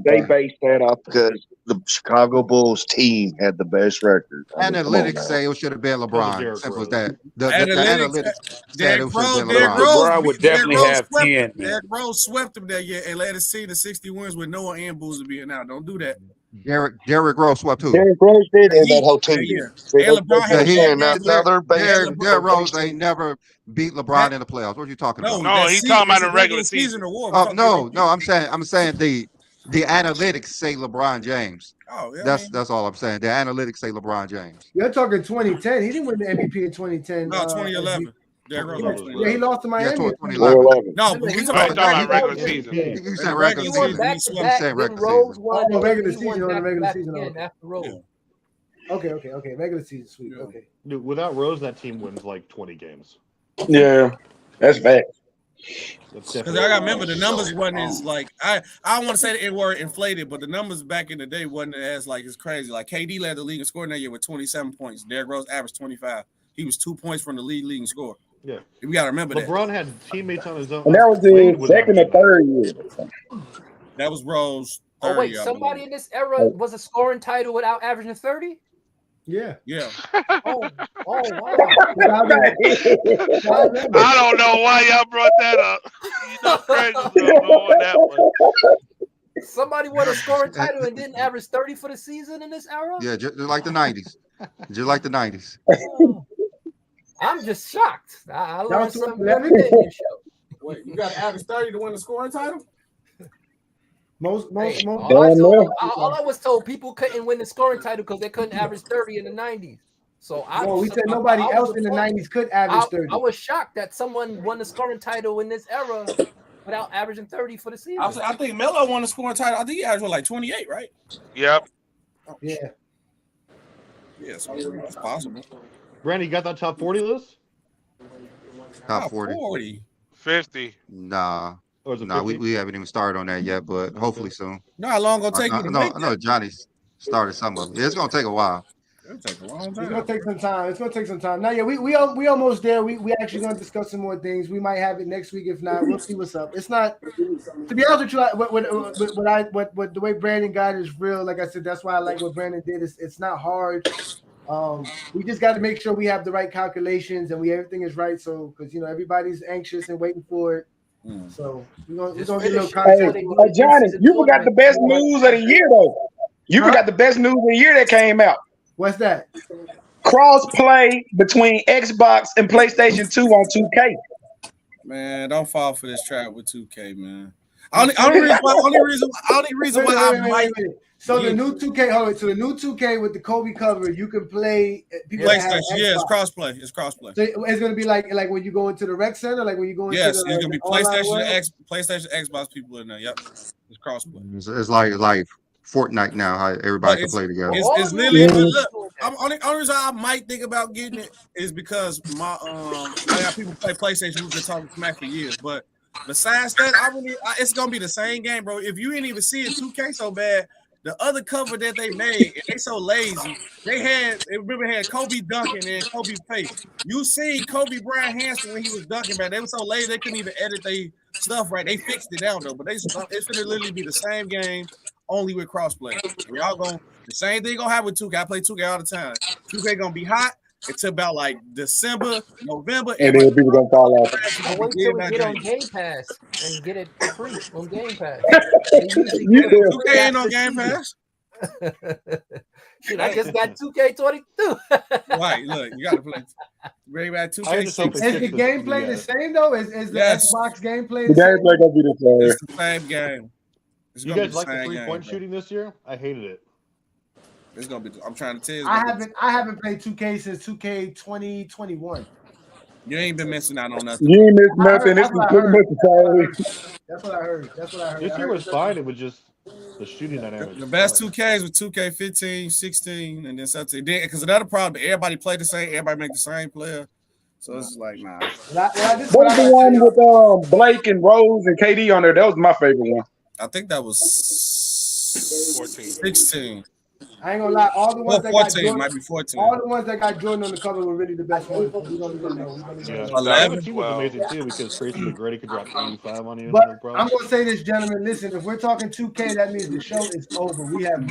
They based that off because the Chicago Bulls team had the best record. Analytics say it should have been LeBron. Simple as that. The analytics said it should have been LeBron. LeBron would definitely have 10. Derrick Rose swept him that year and let us see the 60 wins with Noah and Boozer being out. Don't do that. Derrick Rose swept who? Derrick Rose did in that whole team. Derrick Rose ain't never beat LeBron in the playoffs. What are you talking about? No, he's talking about the regular season award. Oh no, I'm saying the analytics say LeBron James. Oh, yeah, that's all I'm saying. The analytics say LeBron James. You're talking 2010. He didn't win the MVP in 2010. No, 2011. Yeah, he lost to Miami. Yeah, 2011. No, but he's talking about regular season. You said regular season. You said regular season. Regular season on the regular season. After Rose. Okay. Regular season, sweet. Okay. Dude, without Rose, that team wins like 20 games. Yeah, that's bad. Because I gotta remember the numbers wasn't as like I don't want to say that it were inflated, but the numbers back in the day wasn't as like it's crazy. Like KD led the league in scoring that year with 27 points. Derrick Rose averaged 25. He was 2 points from the leading score. Yeah, we gotta remember that. LeBron had teammates on his own. And that was the second or third year. That was Rose. Oh wait, somebody in this era was a scoring title without averaging 30. Yeah. Oh wow. I don't know why y'all brought that up. You know, crazy on that one. Somebody won a scoring title and didn't average 30 for the season in this era? Yeah, just like the 90s. Just like the 90s. I'm just shocked. I learned something every day in this show. Wait, you got to average 30 to win the scoring title? Most. All I was told, people couldn't win the scoring title because they couldn't average 30 in the 90s. So we said nobody else in the 90s could average 30. I was shocked that someone won the scoring title in this era without averaging 30 for the season. I think Melo won the scoring title. I think he averaged like 28, right? Yep. Yeah. Yeah, so it's possible. Randy, you got that top 40 list? Top 40. 50. Nah. We haven't even started on that yet, but hopefully soon. No, how long gonna take you to make I know Johnny started some of it. It's gonna take a while. It'll take a long It's time. gonna take some time. It's gonna take some time. Now, yeah, we almost there. We actually gonna discuss some more things. We might have it next week. If not, we'll see what's up. It's not, to be honest with you. What the way Brandon got it is real. Like I said, that's why I like what Brandon did. It's not hard. We just got to make sure we have the right calculations and everything is right. So, because everybody's anxious and waiting for it. So we're gonna get a little content. Hey, Johnny, you forgot the best news of the year though. You forgot the best news of the year that came out. What's that? Cross play between Xbox and PlayStation 2 on 2K. Man, don't fall for this trap with 2K, man. Only reason why I might. So the new 2K, hold on. So the new 2K with the Kobe cover, you can play people PlayStation. Yeah, it's crossplay. It's crossplay. So it's gonna be like when you go into the rec center, like when you go into yes, the, it's gonna be PlayStation, Xbox people in there. Yep, it's crossplay. It's like Fortnite now. How everybody can play together. It's literally look. Only reason I might think about getting it is because I got people play PlayStation who've been talking smack for years. But besides that, it's gonna be the same game, bro. If you didn't even see it, 2K so bad. The other cover that they made, and they so lazy. They had Kobe dunking and Kobe face. You seen Kobe Bryant Hanson when he was dunking, man. They were so lazy they couldn't even edit their stuff right. They fixed it out though, but it's gonna literally be the same game, only with crossplay. Y'all the same thing gonna happen with 2K. I play 2K all the time. 2K gonna be hot until about like December, November, and then people gonna fall off. Wait till we get on Game Pass and get it free on Game Pass. 2K ain't on Game Pass. Shit, I just got 2K22. Right, look, you gotta play. Bring back 2K6. Is the gameplay the same though? Is the Xbox gameplay the gameplay gonna be the same? It's the same game. You guys like the 3-point shooting this year? I hated it. It's gonna be. I'm trying to tell you. I haven't played 2K since 2K 2021. You ain't been missing out on nothing. You ain't missing nothing. This is pretty much the same. That's what I heard. This year was fine. It was just the shooting dynamics. The best 2Ks was 2K 15, 16, and then 17. Because another problem, everybody play the same. Everybody make the same player. So it's like, nah. What was the one with Blake and Rose and KD on there? That was my favorite one. I think that was 16. I ain't gonna lie, all the ones that 14, got Jordan, might be 14. all the ones that got Jordan on the cover were really the best ones. We don't even know. 11 was amazing too because Tracy McGrady could drop 85 on you. But I'm gonna say this, gentlemen. Listen, if we're talking 2K, that means the show is over. We have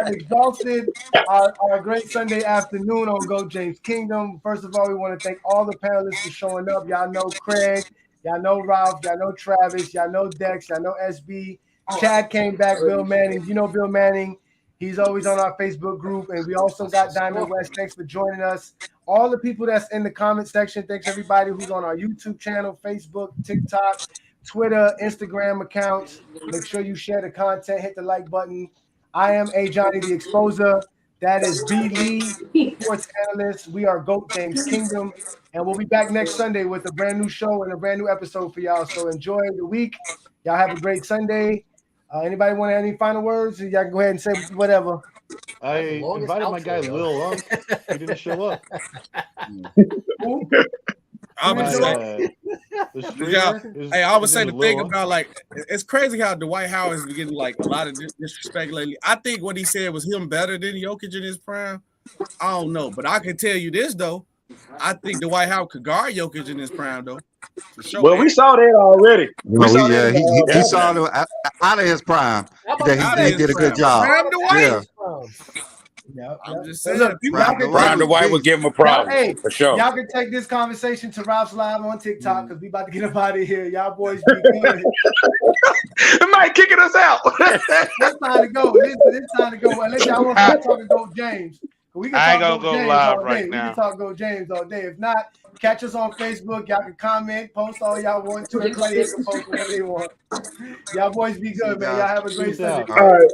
exhausted our great Sunday afternoon on Go James Kingdom. First of all, we want to thank all the panelists for showing up. Y'all know Craig, y'all know Ralph, y'all know Travis, y'all know Dex, y'all know SB. Chad came back, Bill Manning. You know Bill Manning. He's always on our Facebook group. And we also got Diamond West. Thanks for joining us. All the people that's in the comment section. Thanks everybody who's on our YouTube channel, Facebook, TikTok, Twitter, Instagram accounts. Make sure you share the content. Hit the like button. I am A. Johnny the Exposer. That is B. Lee, sports analyst. We are GOAT James Kingdom. And we'll be back next Sunday with a brand new show and a brand new episode for y'all. So enjoy the week. Y'all have a great Sunday. Anybody want any final words? Y'all can go ahead and say whatever. I invited my guy Lil Lunk. He didn't show up. I would say the thing about it's crazy how Dwight Howard is getting like a lot of disrespect lately. I think what he said was him better than Jokic in his prime. I don't know, but I can tell you this though. I think Dwight Howard could guard Jokic in his prime though. Sure. Well, we saw that already. He saw it out of his prime. That he did a good job. Yeah. I'm just saying. Brian Dwight would give him a problem for sure. Y'all can take this conversation to Ralph's Live on TikTok because we about to get up out of here. Y'all boys be good. It might kicking us out. It's time to go. Listen, it's time to go. Unless y'all want to start talking Go James. We can I ain't talk gonna go James live all day. right We now. can talk Go James all day. If not, catch us on Facebook. Y'all can comment, post all y'all want to. Everybody can post whatever they want. Y'all boys be good, man. Y'all have a great Sunday. All right.